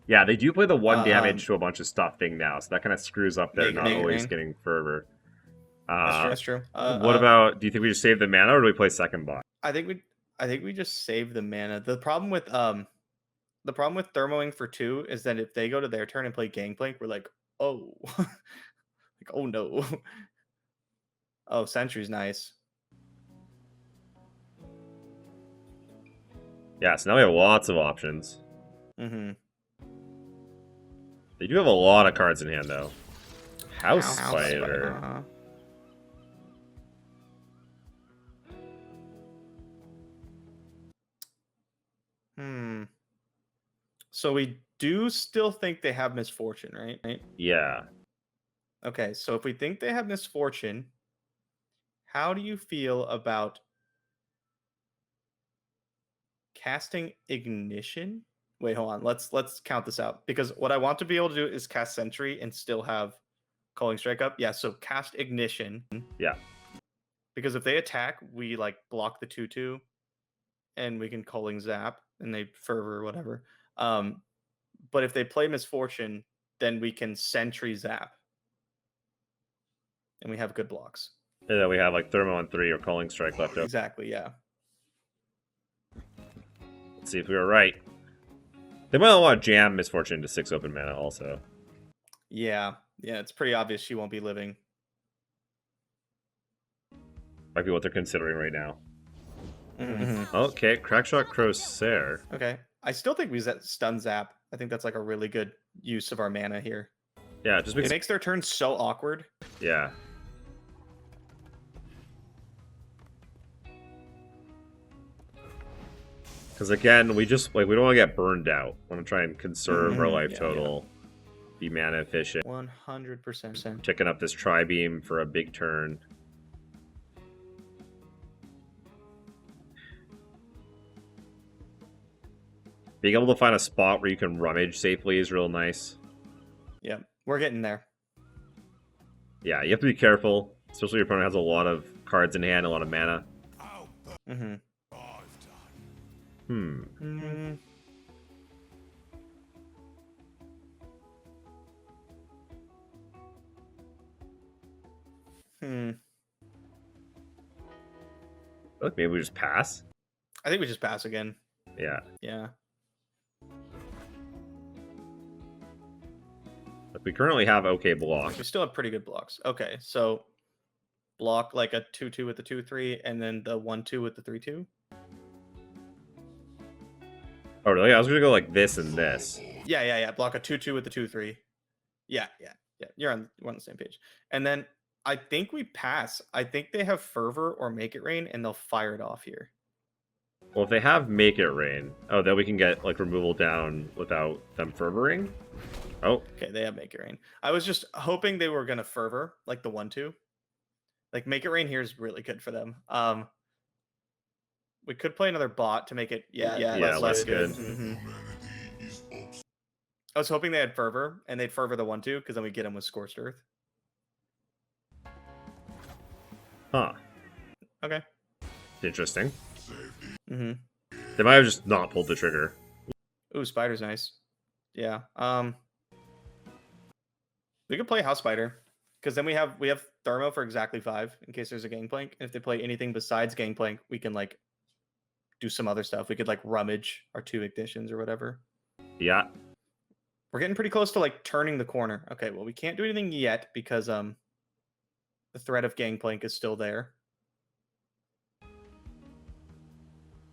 Yeah, they do play the 1 damage to a bunch of stuff thing now, so that kind of screws up their not always getting Fervor. That's true. What about? Do you think we just save the mana, or do we play second bot? I think we just save the mana. The problem with thermoing for 2 is that if they go to their turn and play Gangplank, we're like, oh, like oh no. Oh, Sentry's nice. Yeah, so now we have lots of options. Mm-hmm. They do have a lot of cards in hand, though. House Spider. So we do still think they have Misfortune, right? Yeah. Okay, so if we think they have Misfortune, how do you feel about casting Ignition? Wait, hold on. Let's count this out because what I want to be able to do is cast Sentry and still have Calling Strike up. Yeah, so cast Ignition. Yeah. Because if they attack, we like block the 2/2 and we can Calling Zap and they Fervor or whatever. But if they play Misfortune, then we can Sentry Zap. And we have good blocks. And then we have like Thermo on 3 or Calling Strike left over. Exactly, yeah. Let's see if we were right. They might want to jam Misfortune to 6 open mana also. Yeah, it's pretty obvious she won't be living. Might be what they're considering right now. Mm-hmm. Okay, Crackshot Crosshair. Okay. I still think we stun Zap. I think that's like a really good use of our mana here. Yeah, it just makes their turn so awkward. Yeah. Because again, we just we don't want to get burned out. We want to try and conserve our life total, be mana efficient. 100%. Picking up this Tri-Beam for a big turn. Being able to find a spot where you can rummage safely is real nice. Yeah, we're getting there. Yeah, you have to be careful, especially if your opponent has a lot of cards in hand, a lot of mana. feel like maybe we just pass. I think we just pass again. Yeah. Yeah. But we currently have okay block. We still have pretty good blocks. Okay, so block like a 2-2 with the 2-3, and then the 1-2 with the 3-2. Oh, really? I was gonna go like this and this. Yeah. Block a 2-2 with the 2-3. Yeah. We're on the same page. And then I think we pass. I think they have Fervor or Make It Rain, and they'll fire it off here. Well, if they have Make It Rain, oh, then we can get like removal down without them fervoring. Oh, Okay, they have Make It Rain. I was just hoping they were gonna Fervor, like the 1-2. Like Make It Rain here is really good for them. We could play another bot to make it less good. Mm-hmm. I was hoping they had Fervor, and they'd Fervor the 1-2, because then we get them with Scorched Earth. huh. Okay. Interesting. Mm-hmm. They might have just not pulled the trigger. Ooh, Spider's nice. Yeah. We could play House Spider, because then we have Thermo for exactly 5 in case there's a Gangplank. And if they play anything besides Gangplank, we can like do some other stuff. We could like rummage our 2 ignitions or whatever. Yeah. We're getting pretty close to like turning the corner. Okay, well we can't do anything yet because the threat of Gangplank is still there.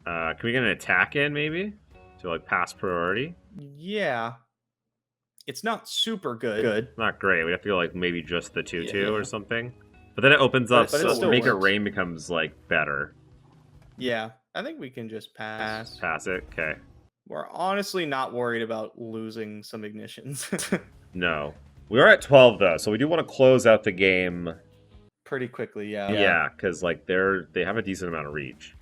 Can we get an attack in maybe to like pass priority? Yeah. It's not super good. Not great. We have to go like maybe just the 2-2 Yeah. or something. But then it opens But up, it so still Make It works. Rain becomes like better. Yeah, I think we can just pass. Pass it. Okay. We're honestly not worried about losing some ignitions. No. We are at 12 though, so we do want to close out the game. Pretty quickly, yeah. Yeah, because like they have a decent amount of reach.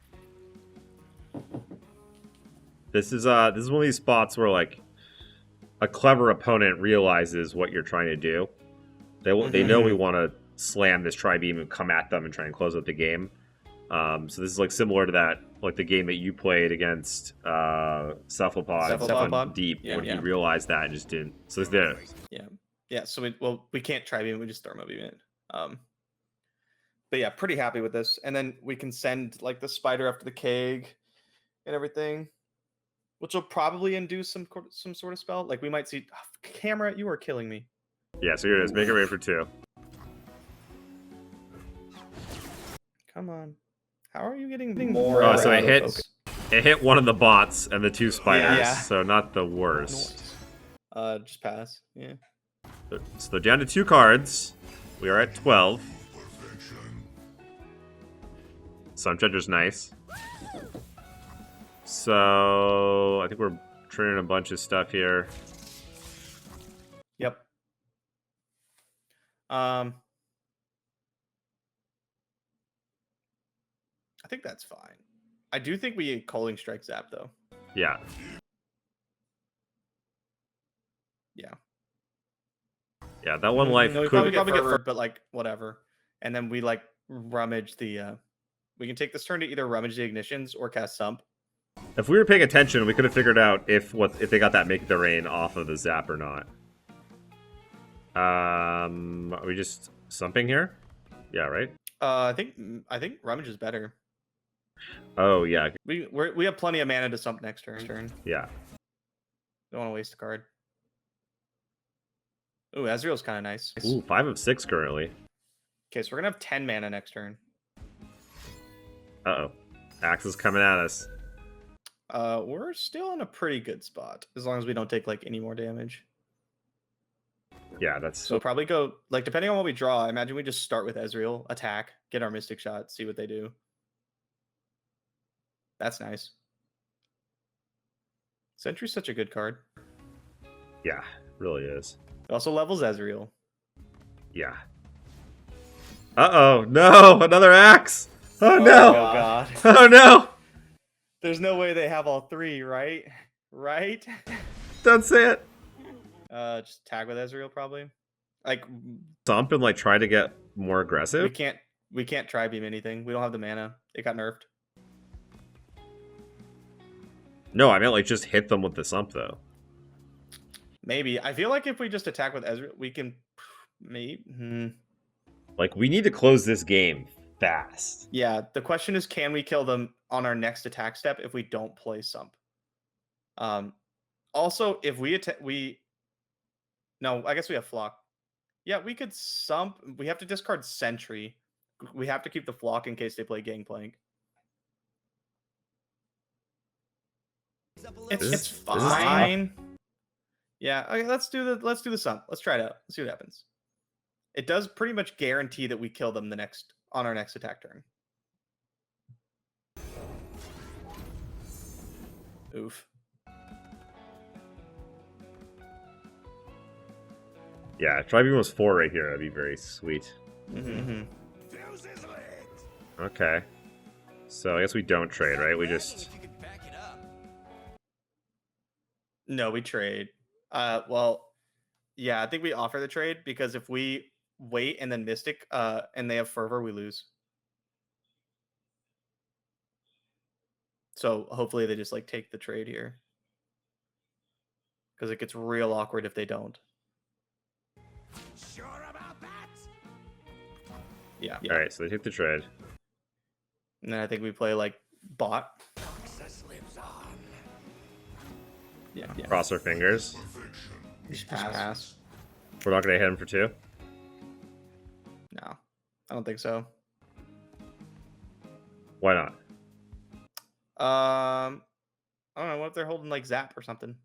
This is one of these spots where like a clever opponent realizes what you're trying to do. They know we want to slam this tri-beam and come at them and try and close out the game. So this is like similar to that, like the game that you played against Cephalopod on Deep, when he realized that and just didn't. So it's there. Yeah. So we can't tri-beam, we just thermo beam it. But yeah, pretty happy with this. And then we can send like the spider after the keg and everything, which will probably induce some sort of spell. Like we might see camera. You are killing me. Yeah. So here it is. Make it rain for 2. Come on. How are you getting more? Oh, so it hit one of the bots and the 2 spiders. Yeah. So not the worst. Just pass. Yeah. So they're down to 2 cards. We are at 12. Sun Treader's nice. So I think we're triggering a bunch of stuff here. Yep. I think that's fine. I do think we Calling Strike Zap though. Yeah. Yeah. Yeah, that one life No, we could probably get first, but like whatever. And then we like rummage the we can take this turn to either rummage the ignitions or cast Sump. If we were paying attention, we could have figured out if they got that Make the Rain off of the zap or not. Are we just sumping here? Yeah, right? I think rummage is better. Oh yeah. We have plenty of mana to sump next turn. Yeah. Don't want to waste a card. Ooh, Ezreal's kind of nice. Ooh, 5 of 6 currently. Okay, so we're gonna have 10 mana next turn. Uh-oh. Axe is coming at us. We're still in a pretty good spot as long as we don't take like any more damage. Yeah, that's So probably go like depending on what we draw. I imagine we just start with Ezreal, attack, get our Mystic Shot, see what they do. That's nice. Sentry's such a good card. yeah, really is. It also levels Ezreal. Yeah. Uh-oh, no, another axe. Oh no. Oh god. Oh no. There's no way they have all 3, right? Right? Don't say it. Just tag with Ezreal probably. Like Stomp and like try to get more aggressive. we can't tri-beam anything. We don't have the mana. It got nerfed. No, I meant like just hit them with the sump though. Maybe. I feel like if we just attack with Ezreal, we can maybe Like we need to close this game fast. Yeah, the question is, can we kill them on our next attack step if we don't play Sump? Also, if no, I guess we have Flock. Yeah, we could Sump. We have to discard Sentry. We have to keep the Flock in case they play Gangplank. It's fine. Yeah, okay, let's do the Sump. Let's try it out. Let's see what happens. It does pretty much guarantee that we kill them on our next attack turn. Oof. Yeah, Tribeam was 4 right here. That'd be very sweet. Mm-hmm. Okay. So I guess we don't trade, right? We just... No, we trade. Well, yeah, I think we offer the trade because if we wait and then Mystic and they have Fervor, we lose. So hopefully they just like take the trade here. Because it gets real awkward if they don't. Sure about that? Yeah. All right, so they take the trade. And then I think we play like bot. Access lives on. Yeah. Cross our fingers. Just pass. We're not going to hit him for 2. No, I don't think so. Why not? I don't know. What if they're holding like Zap or something?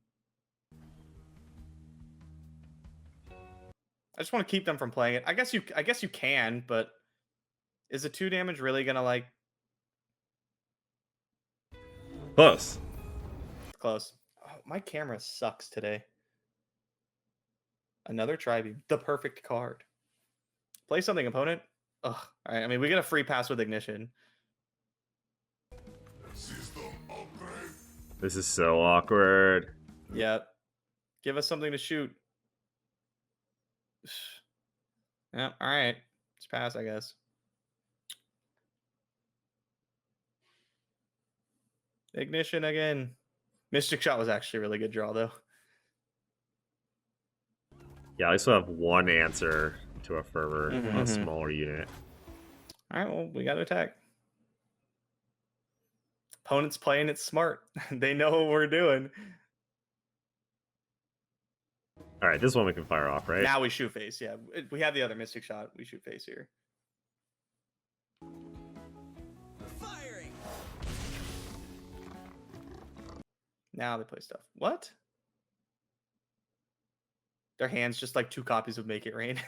I just want to keep them from playing it. I guess you can, but is the 2 damage really gonna like Close. close? Oh, my camera sucks today. Another Tribeam, the perfect card. Play something, opponent. Ugh. All right. I mean, we get a free pass with Ignition. This is so awkward. Yep. Give us something to shoot. Yeah. All right. Let's pass, I guess. Ignition again. Mystic Shot was actually a really good draw, though. Yeah, I also have one answer to a Fervor on a Mhm. smaller unit. All right. Well, we got to attack. Opponent's playing it smart. They know what we're doing. All right, this one we can fire off, right? Now we shoot face. Yeah. We have the other Mystic Shot. We shoot face here. Firing. Now they play stuff. What? Their hand's just like 2 copies of Make It Rain.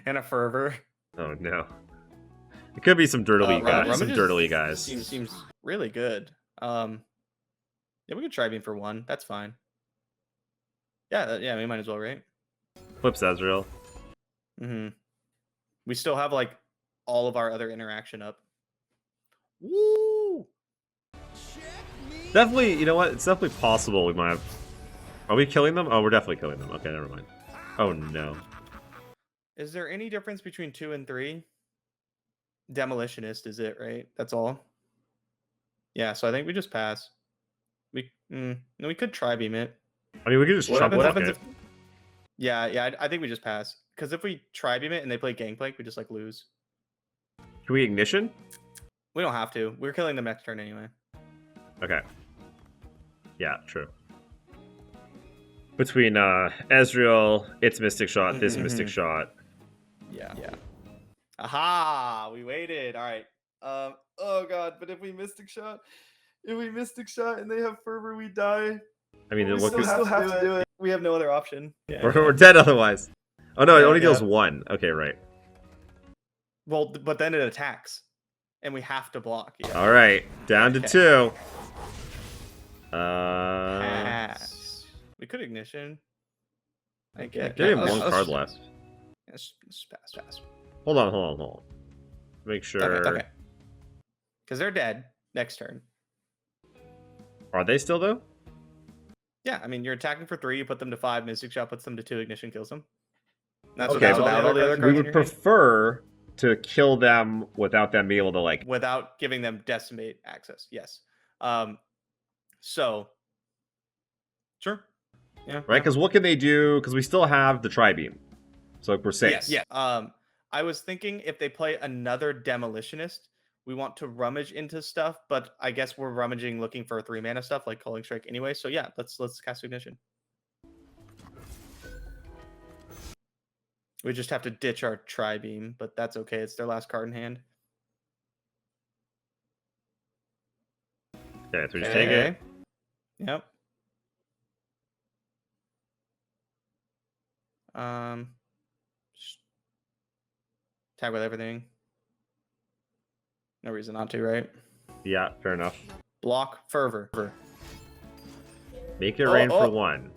And a Fervor. Oh no. It could be some dirtily guys. Some Rummages dirtily guys. Seems really good. Yeah, we could try beam for 1. That's fine. Yeah, we might as well, right? Flips Ezreal. Mm-hmm. We still have like all of our other interaction up. Woo! Definitely, you know what? It's definitely possible we might have... Are we killing them? Oh, we're definitely killing them. Okay, never mind. Oh no. Is there any difference between 2 and 3? Demolitionist is it, right? That's all. Yeah, so I think we just pass. No, we could try beam it. I mean, we could just chop What block happens it. if? Yeah, I think we just pass. Because if we try beam it and they play Gangplank, we just like lose. Can we ignition? We don't have to. We're killing them next turn anyway. Okay. Yeah, true. Between Ezreal, its Mystic Shot, this Mystic Shot. Yeah. Aha! We waited. All right. Oh god, but if we Mystic Shot and they have Fervor, we die. I mean, We still have to do it. We have no other option. Yeah. we're dead otherwise. Oh no, it only Yeah. deals 1. Okay, right. Well, but then it attacks, and we have to block. Yeah. All right, down to Okay. 2. Pass. We could ignition. I guess. Give him one card left. Let's pass. Hold on. Make sure. Okay. Because they're dead next turn. Are they still though? Yeah, I mean, you're attacking for 3, you put them to 5, Mystic Shot puts them to 2, Ignition kills them. That's Okay, without all the other we cards in would your hand. prefer to kill them without them being able to like. Without giving them Decimate access, yes. So, sure. Yeah. Right? Because what can they do? Because we still have the Tri-Beam. So like we're safe. Yes. Yeah. I was thinking if they play another Demolitionist, we want to rummage into stuff, but I guess we're rummaging looking for 3-mana stuff like Culling Strike anyway. So yeah, let's cast Ignition. We just have to ditch our Tri-Beam, but that's okay. It's their last card in hand. Okay, so we just take it. Yep. Just tag with everything. No reason not to, right? Yeah, fair enough. Block Fervor. Make it rain for 1.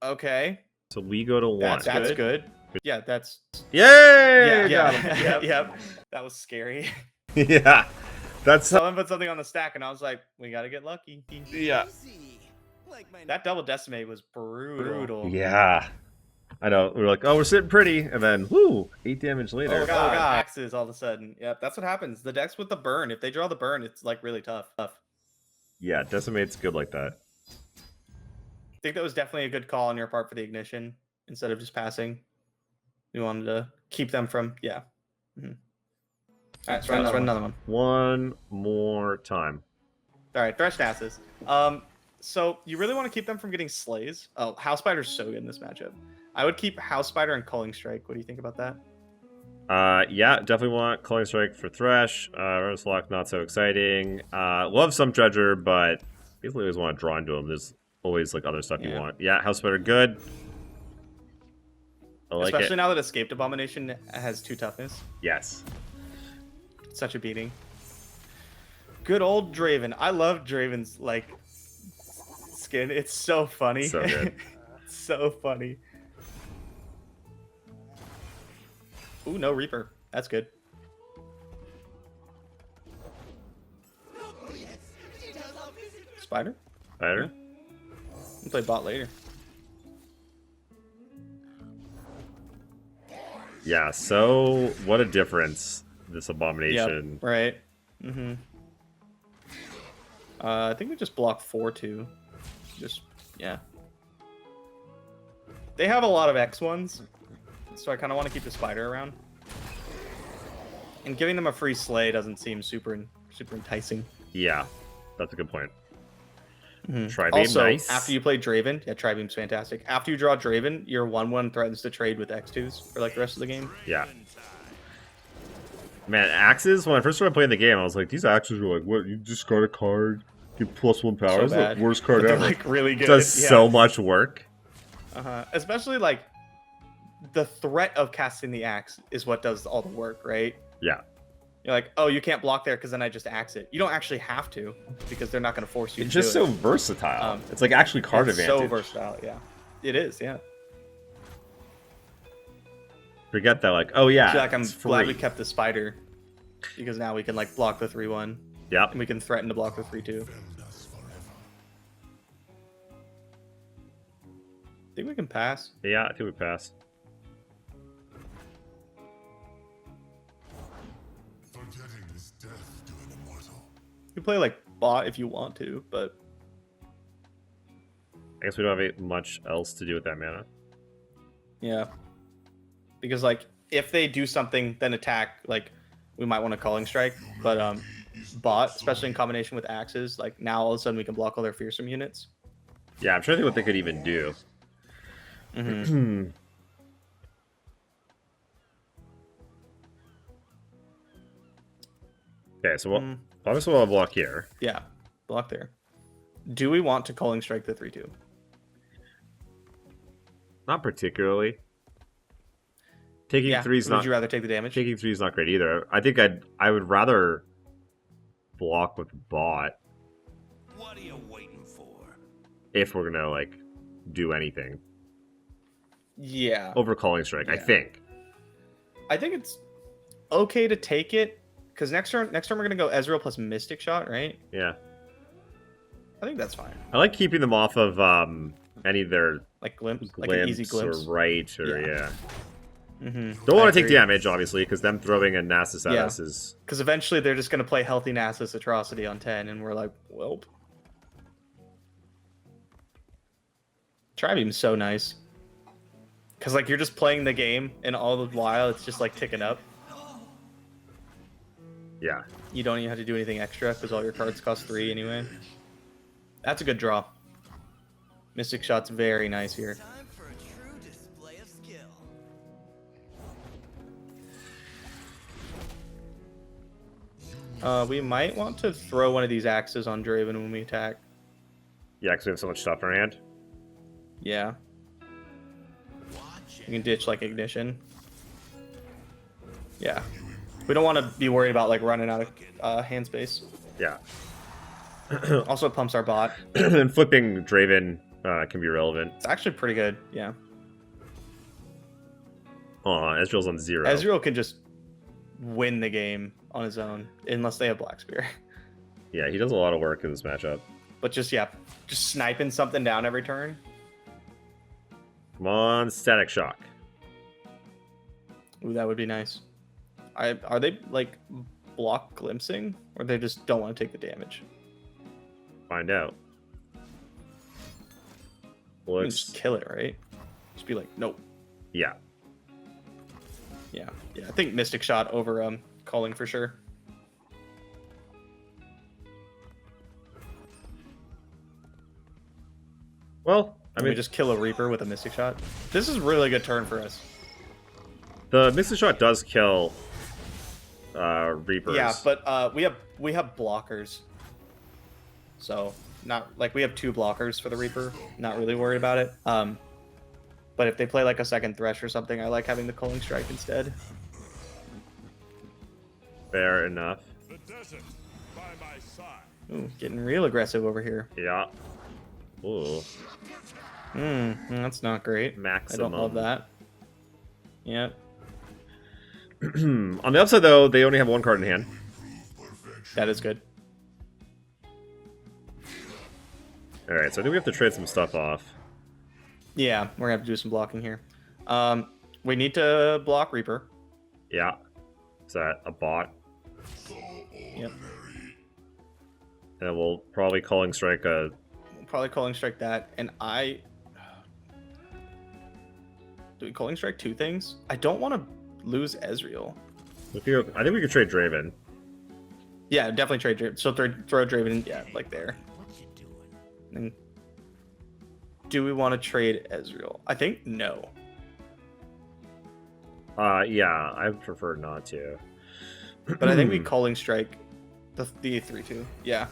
Okay. So we go to 1. That's good. Yeah, that's... Yay! Yeah. Yep. That was scary. Yeah. That's Someone put something on the stack, and I was like, we gotta get lucky. yeah. Easy. Like my That double decimate was brutal. Yeah. I know. We were like, oh, we're sitting pretty, and then whoo, 8 damage later. Oh god, axes all of a sudden. Yep, that's what happens. The decks with the burn, if they draw the burn, it's like really tough. Yeah, decimate's good like that. I think that was definitely a good call on your part for the ignition instead of just passing. We wanted to keep them from All right, let's run another one. One more time. All right, Thresh Nasus. So you really want to keep them from getting slays. Oh, House Spider's so good in this matchup. I would keep House Spider and Culling Strike. What do you think about that? Yeah, definitely want Culling Strike for Thresh. Reverse Lock, not so exciting. Love some Dredger, but basically always want to draw into him. There's always like other stuff you want. Yeah, House Spider, good. I like Especially it. now that Escaped Abomination has 2 toughness. Yes. Such a beating. Good old Draven. I love Draven's like skin. It's so funny. So good. So funny. Ooh, no Reaper. That's good. Spider? Spider. We'll play bot later. Yeah, so what a difference this abomination. Yep, right. Mm-hmm. I think we just block 4 too. Yeah. They have a lot of X1s, so I kind of want to keep the spider around. And giving them a free slay doesn't seem super enticing. Yeah, that's a good point. Mm-hmm. Tri-beam, also, nice. after you play Draven, yeah, Tri-beam's fantastic. After you draw Draven, your 1/1 threatens to trade with X2s for like the rest of the game. Yeah. Man, axes, when I first started playing the game, I was like, these axes are like, what, you discard a card, get +1 power, So it's the bad. worst card But they're, ever. like really good. It does Yeah. so much work. Especially like the threat of casting the axe is what does all the work, right? Yeah. You're like, oh, you can't block there because then I just axe it. You don't actually have to because they're not going to force you It's to just do so it. versatile. It's like actually card It's advantage. so versatile, yeah. It is, yeah. Forget that, like, oh yeah, So, like, I'm it's glad we free. kept the spider because now we can like block the 3/1 Yep. and we can threaten to block the 3/2. Think we can pass. Yeah, I think we pass. You play like bot if you want to, but I guess we don't have much else to do with that mana. yeah. Because like if they do something then attack, like we might want to Culling Strike, but bot, especially in combination with axes, like now all of a sudden we can block all their fearsome units. Yeah, I'm trying to think what they could even do. Mm-hmm. Okay, so we'll obviously we'll block here. Yeah, block there. Do we want to Culling Strike the 3/2? Not particularly. Taking Yeah. three's Would not you rather take the damage? taking three is not great either. I think I would rather block with bot What are you waiting for? if we're gonna like do anything Yeah. over Calling Strike. I Yeah. think. I think it's okay to take it because next turn we're gonna go Ezreal plus Mystic Shot, right? Yeah, I think that's fine. I like keeping them off of any of their Like glimpse, glimpse, like an easy glimpse. or right or Yeah. yeah. Mm-hmm. Don't want to take damage obviously because them throwing a Nasus at Yeah. us is Because eventually they're just gonna play healthy Nasus Atrocity on 10, and we're like, well. Tri-beam's so nice. Because like you're just playing the game, and all the while it's just like ticking up. Yeah. You don't even have to do anything extra because all your cards cost 3 anyway. That's a good draw. Mystic Shot's very nice here. Time for a true display of skill. We might want to throw one of these axes on Draven when we attack. Yeah, because we have so much stuff in our hand. Yeah. You can ditch like Ignition. Yeah. We don't want to be worried about like running out of hand space. Yeah. Also it pumps our bot. And flipping Draven can be relevant. It's actually pretty good. Yeah. Ezreal's on 0. Ezreal can just win the game on his own unless they have Black Spear. Yeah, he does a lot of work in this matchup. But just sniping something down every turn. Come on, Static Shock. Ooh, that would be nice. Are they like block glimpsing, or they just don't want to take the damage? Find out. You can Looks. just kill it, right? Just be like, nope. Yeah. Yeah. I think Mystic Shot over Calling for sure. Well, I We mean, just kill a Reaper with a Mystic Shot. This is a really good turn for us. the Mystic Shot does kill Reapers. Yeah, but we have blockers. So not like we have 2 blockers for the Reaper. Not really worried about it. But if they play like a second Thresh or something, I like having the Culling Strike instead. Fair enough. The desert by my side. Ooh, getting real aggressive over here. Yeah. Ooh. That's not great. Maximum. I don't love that. Yeah. On the upside, though, they only have 1 card in hand. That is good. Alright, so I think we have to trade some stuff off. Yeah, we're gonna have to do some blocking here. We need to block Reaper. Yeah. Is that a bot? Yep. And we'll probably Calling Strike a... Probably Culling Strike that, and do we Culling Strike 2 things? I don't want to lose Ezreal. I think we could trade Draven. Yeah, definitely trade Draven. So throw Draven, yeah, like there. What you doing? And do we want to trade Ezreal? I think no. Yeah, I prefer not to. But I think we Culling Strike the 3-2. Yeah.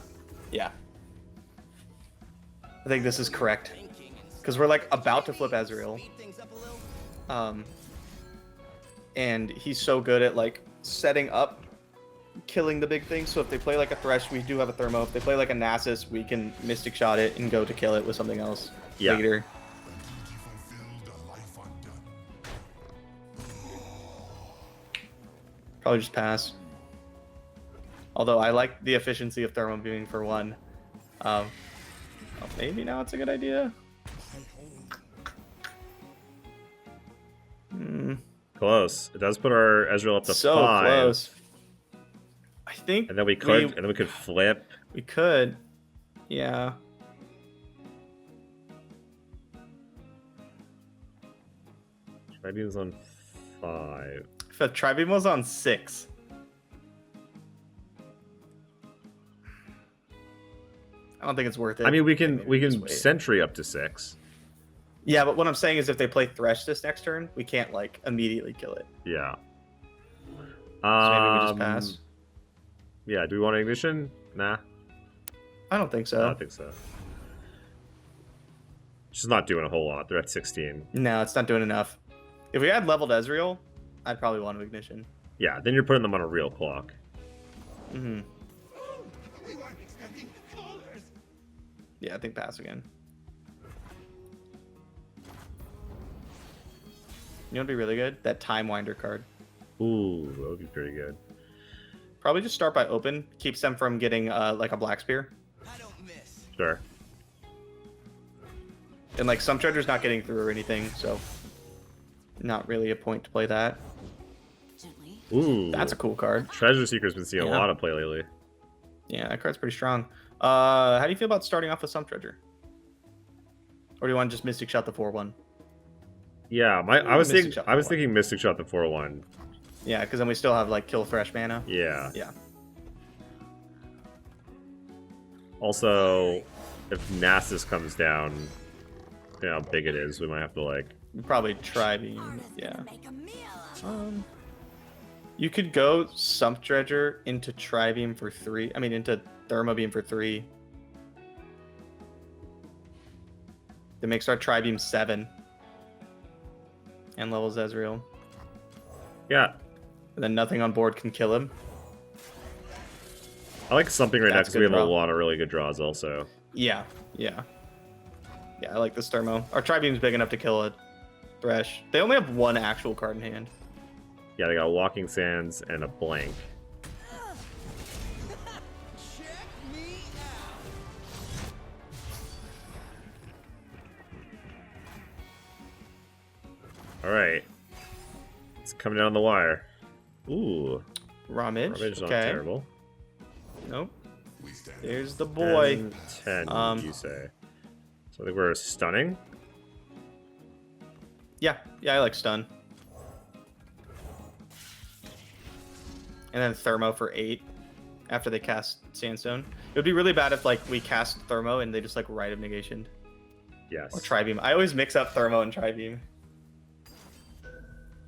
I think this is correct. Thinking and Because we're like about to flip Ezreal. speed things up a little. And he's so good at like setting up killing the big thing. So if they play like a Thresh, we do have a Thermo. If they play like a Nasus, we can Mystic Shot it and go to kill it with something else Yeah. later. Probably just pass. Although I like the efficiency of Thermo Beaming for 1. Maybe now it's a good idea. Close. It does put our Ezreal up to So 5. close. I think And then we could flip. we could. Yeah. Tribune's on 5. If a Tribeam was on 6. I don't think it's worth it. I mean, we Maybe can just wait. Sentry up to 6. Yeah, but what I'm saying is if they play Thresh this next turn, we can't like immediately kill it. Yeah. So maybe we just pass. Yeah, do we want Ignition? Nah, I don't think I so. don't think so. She's not doing a whole lot. They're at 16. No, it's not doing enough. If we had leveled Ezreal, I'd probably want to Ignition. Yeah, then you're putting them on a real clock. Mm-hmm. Yeah, I think pass again. You know what'd be really good? That Time Winder card. Ooh, that would be pretty good. Probably just start by open. Keeps them from getting like a Black Spear. I don't miss. Sure. And like some treasure's not getting through or anything, so not really a point to play that. Gently. Ooh, That's a cool card. Treasure Seeker's been seeing a Yeah. lot of play lately. Yeah, that card's pretty strong. How do you feel about starting off with some treasure? Or do you want to just Mystic Shot the 4-1? Yeah, I was Mystic Shot thinking Mystic Shot the 4-1. Yeah, because then we still have like kill fresh mana. Yeah. Yeah. Also, if Nasus comes down, you know how big it is. We might have to like. Probably Tri-Beam. Yeah. You could go Sump Dredger into Tri-Beam for 3. I mean, into Thermo Beam for 3. That makes our Tri-Beam 7. And levels Ezreal. Yeah, And then nothing on board can kill him. I like something right now That's because we good have a draw. lot of really good draws. Also, Yeah. Yeah, I like this Thermo. Our Tri-Beam's big enough to kill a Thresh. They only have one actual card in hand. yeah, they got Walking Sands and a blank. Check me out. All right, it's coming down the wire. Ooh, Ramage. Ramage not Okay. terrible. Nope. There's the boy. 10, you say? So I think we're stunning. Yeah, I like stun. And then Thermo for 8 after they cast Sandstone. It would be really bad if like we cast Thermo and they just like Rite of Negation Yes. or Tri-Beam. I always mix up Thermo and Tri-Beam.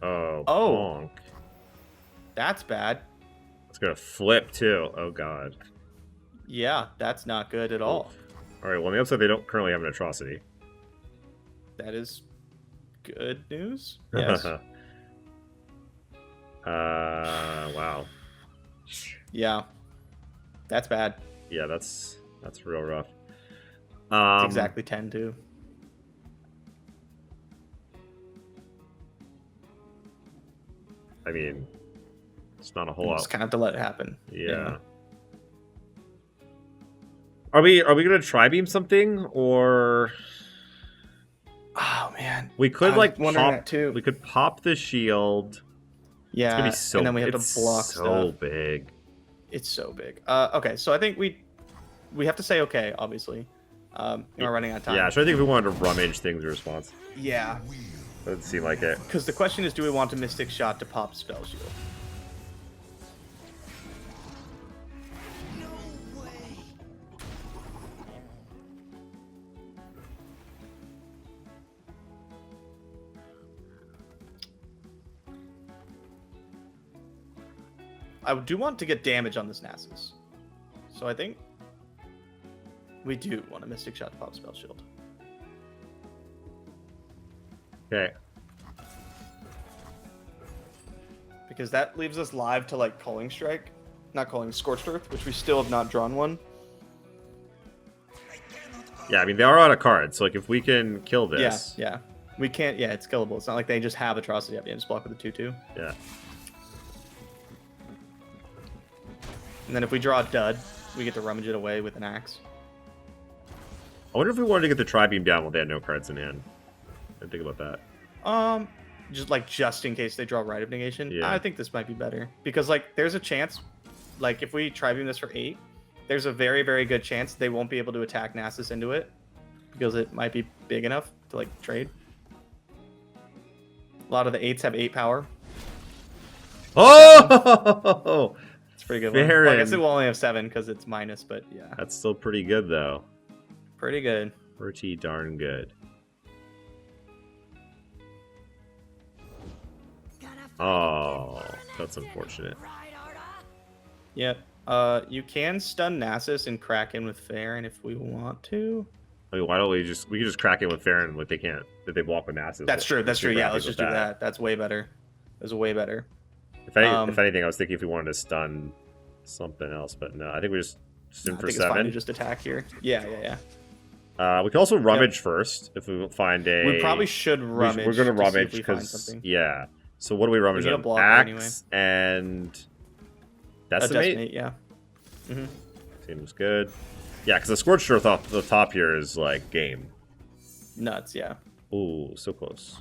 Oh. Oh. Bonk. That's bad. It's gonna flip too. Oh god. Yeah, that's not good at all. All right. Well, on the upside, they don't currently have an atrocity. That is good news. Yes. Wow. Yeah. That's bad. Yeah, that's real rough. It's exactly 10 too. I mean, it's not a whole lot. Just kind of have to let it happen. Yeah. Are we gonna Tri-Beam something, or Oh man. we could I was like wondering pop? that too. We could pop the shield. Yeah. It's gonna be so. And then we have it's to block so stuff. big. It's so big. Okay, so I think we have to say okay, obviously. We're running out of time. Yeah, so I think if we wanted to rummage things in response, Yeah. doesn't seem like it. Because the question is, do we want a Mystic Shot to pop Spell Shield? No way. I do want to get damage on this Nasus. So I think we do want a Mystic Shot to pop Spell Shield. Okay. Because that leaves us live to like Culling Strike. Not Culling, Scorched Earth, which we still have not drawn one. Yeah, I mean they are out of cards. So like if we can kill this, Yeah. We can't, it's killable. It's not like they just have Atrocity up. You just block with a 2/2. yeah. And then if we draw a dud, we get to rummage it away with an axe. I wonder if we wanted to get the Tri-Beam down while they had no cards in hand. I think about that. Just in case they draw Rite of Negation. Yeah. I think this might be better because like there's a chance, like if we Tri-Beam this for 8, there's a very, very good chance they won't be able to attack Nasus into it because it might be big enough to like trade. A lot of the 8s have 8 power. Oh, It's a pretty good one. Well, I guess Baron. it will only have 7 because it's minus, but yeah, that's still pretty good though. pretty good. Pretty darn good. Oh, that's unfortunate. Yep. You can stun Nasus and crack in with Farron if we want to. I mean, why don't we could just crack in with Farron like they can't, that they block with Nasus. That's true. That's true. Super Yeah, happy let's with just do that. That's way better. That's way better. If anything, I was thinking if we wanted to stun something else, but no, I think we just in I for think it's fine to 7. just attack here. Yeah. We can also rummage first if we find a. We probably should rummage. We're gonna to see if rummage we find because something. yeah. So what do we rummage need a on? blocker Axe and A Decimate. Decimate, yeah. Mm-hmm. Seems good. Yeah, because the Scorched Earth off the top here is like game. Nuts, yeah. Ooh, so close.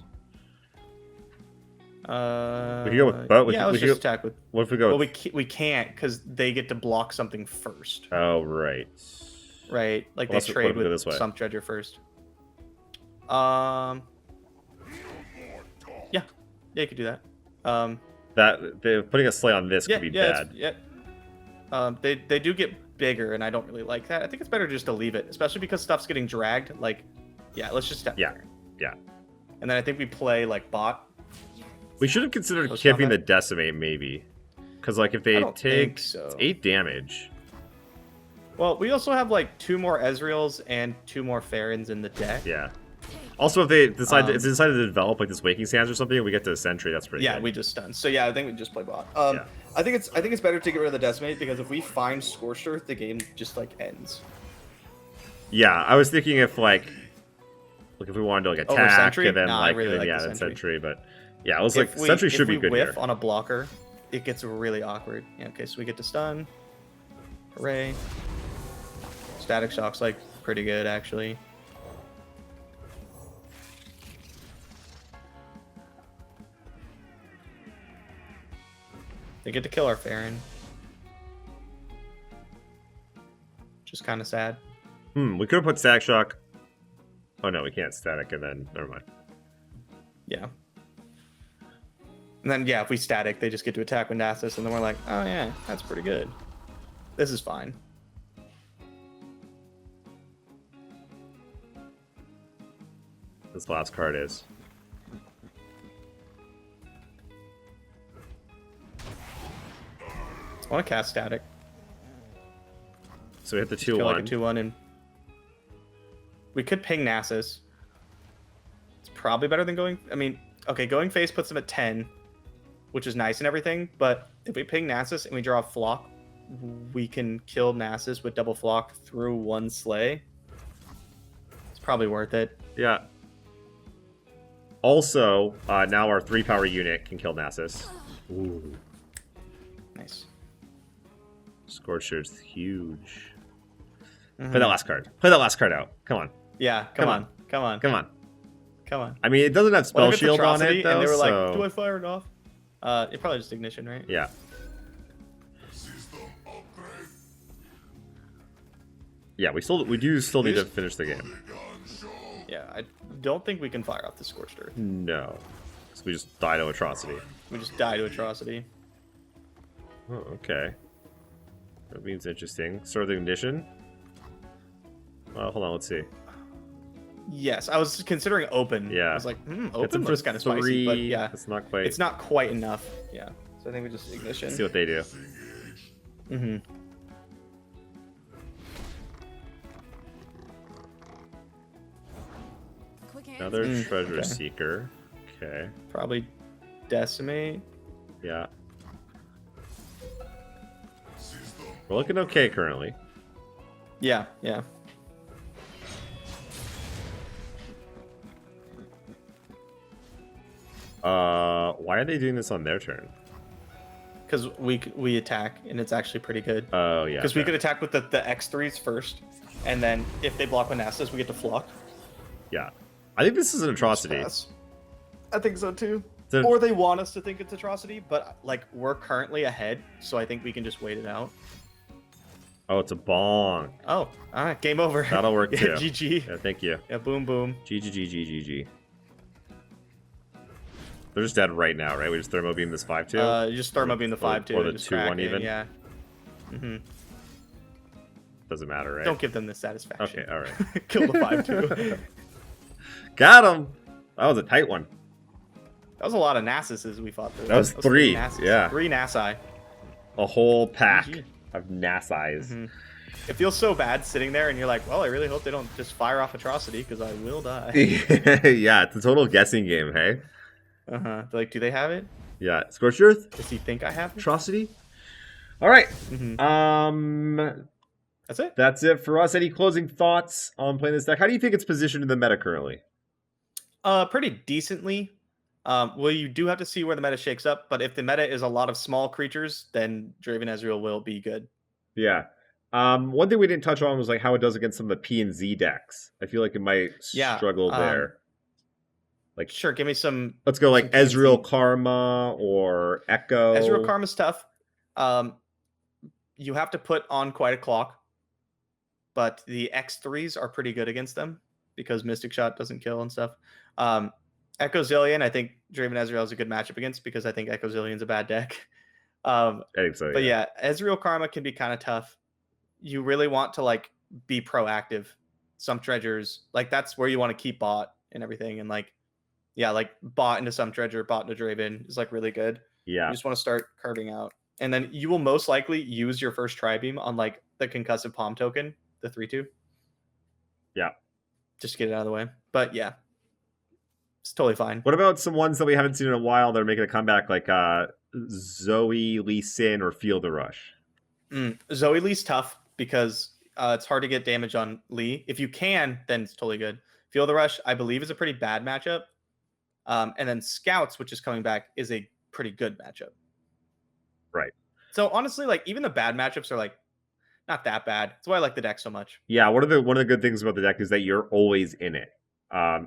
We can go with both. Yeah, let's just attack with. What if we go? Well, with... we can't because they get to block something first, Oh right. right? Like Let's- they what trade if we go with this way? Sump Dredger first. Yeah, you could do that. Putting a slay on this Yeah, could be yeah, bad. they do get bigger, and I don't really like that. I think it's better just to leave it, especially because stuff's getting dragged. Like, yeah, let's just step. Yeah, there. yeah. And then I think we play like bot. We should have considered Post kipping the combat? decimate maybe, because like if they I don't take think so. it's 8 damage. Well, we also have like 2 more Ezreals and 2 more Pharons in the deck. Yeah. Also, if they decide Um, if they decided to develop like this Waking Sands or something, we get to a Sentry. That's pretty. Yeah, good. we just stun. So yeah, I think we just play bot. Yeah. I think it's better to get rid of the decimate because if we find Scorched Earth, the game just like ends. Yeah, I was thinking if like if we wanted to like Over attack Sentry? and then Nah, I like really like yeah, the then Sentry. Sentry, but yeah, I was like Sentry should be if we good whiff here. on a blocker, it gets really awkward. Yeah, okay, so we get to stun. Hooray. Static Shock's like pretty good actually. They get to kill our Pharon. Just kind of sad. We could have put Static Shock. Oh no, we can't static, and then never mind. Yeah. And then, yeah, if we static, they just get to attack with Nasus, and then we're like, oh yeah, that's pretty good. This is fine. This last card is. I want to cast static. So we hit the Kill 2-1. like a 2-1, and we could ping Nasus. It's probably better than going. I mean, okay, going face puts them at 10, which is nice and everything. But if we ping Nasus and we draw a flock, we can kill Nasus with double flock through 1 slay. It's probably worth it. Yeah. Also, now our 3-power unit can kill Nasus. Ooh. Nice. Scorcher's huge. Mhm. Play that last card. Play that last card out. Come on. Yeah, come on. Come on. Come on. Come on. I mean, it doesn't have What spell if it's shield on Atrocity it, though, and they were like, so... do I fire it off? It probably just ignition, right? Yeah. Yeah, we do still need to finish the game. Yeah, I don't think we can fire off the Scorched Earth. No. So we just die to Atrocity. We just die to Atrocity. Oh, okay. That means interesting. Start the ignition. Hold on, let's see. Yes, I was considering open. Yeah. I was like, Hits him open for looks kind of spicy, but yeah, It's not quite. it's not quite enough. Yeah, so I think we just ignition. Let's see what they do. Mm-hmm. Quick hands. Another treasure okay. seeker. Okay. Probably decimate. Yeah. We're looking okay currently. Yeah, yeah. Why are they doing this on their turn? Because we attack and it's actually pretty good. Oh yeah. Because we okay. could attack with the X3s first, and then if they block with Nasus, we get to flock. Yeah. I think this is an atrocity. Pass. I think so too. Then- Or they want us to think it's atrocity, but like we're currently ahead, so I think we can just wait it out. Oh, it's a bong. Oh, all right, game over. That'll work Yeah, too. GG. Yeah, thank you. Yeah, boom, boom. GG. They're just dead right now, right? We just thermo beam this 5-2. You just thermo beam the 5-2. or the and just 2-1 crack it, even? Yeah. Mm-hmm. Doesn't matter, right? Don't give them the satisfaction. Okay, all right. Kill the 5-2. Got him. That was a tight one. That was a lot of Nasuses we fought through. That was 3, Nasus. yeah. 3 Nasi. A whole pack GG. of Nasais. Mhm. It feels so bad sitting there and you're like, well, I really hope they don't just fire off Atrocity because I will die. Yeah, it's a total guessing game, hey? Uh-huh. Like, do they have it? Yeah. Scorched Earth? Does he think I have it? Atrocity? All right. Mhm. That's it. That's it for us. Any closing thoughts on playing this deck? How do you think it's positioned in the meta currently? Pretty decently. Well, you do have to see where the meta shakes up, but if the meta is a lot of small creatures, then Draven Ezreal will be good. Yeah. One thing we didn't touch on was like how it does against some of the P and Z decks. I feel like it might Yeah, struggle there. Like, Sure, give me some let's go like some P and Z. Ezreal Karma or Echo. Ezreal Karma's tough. You have to put on quite a clock, but the X3s are pretty good against them because Mystic Shot doesn't kill and stuff. Echo Zillion, I think Draven Ezreal is a good matchup against because I think Echo Zillion's a bad deck. I think so. But yeah, Ezreal Karma can be kind of tough. You really want to like be proactive. Some treasures, like that's where you want to keep bot and everything. And like, yeah, like bot into some treasure, bot into Draven is like really good. Yeah. You just want to start carving out. And then you will most likely use your first Tri-Beam on like the concussive palm token, the 3/2. Yeah. Just to get it out of the way. But yeah, it's totally fine. What about some ones that we haven't seen in a while that are making a comeback, like Zoe, Lee Sin, or Feel the Rush? Zoe Lee's tough because it's hard to get damage on Lee. If you can, then it's totally good. Feel the Rush, I believe, is a pretty bad matchup. And then Scouts, which is coming back, is a pretty good matchup. Right. So honestly, like even the bad matchups are like not that bad. That's why I like the deck so much. Yeah, one of the good things about the deck is that you're always in it.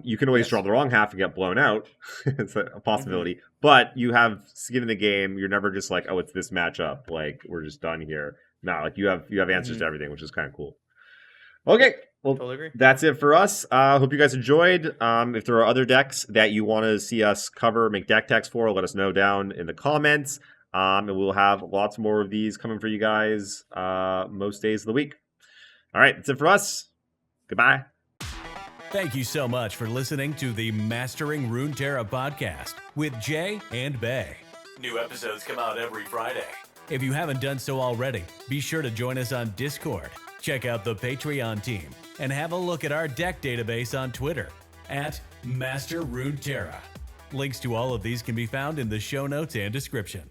You can always draw the wrong half and get blown out. It's a possibility. But you have skin in the game. You're never just like, oh, it's this matchup. Like, we're just done here. No, like you have answers to everything, which is kind of cool. Okay. Well, Totally agree. That's it for us. Hope you guys enjoyed. If there are other decks that you want to see us cover, make deck techs for, let us know down in the comments. And we'll have lots more of these coming for you guys most days of the week. All right, that's it for us. Goodbye. Thank you so much for listening to the Mastering Runeterra podcast with Jay and Bay. New episodes come out every Friday. If you haven't done so already, be sure to join us on Discord, check out the Patreon team, and have a look at our deck database on Twitter at Master Runeterra. Links to all of these can be found in the show notes and description.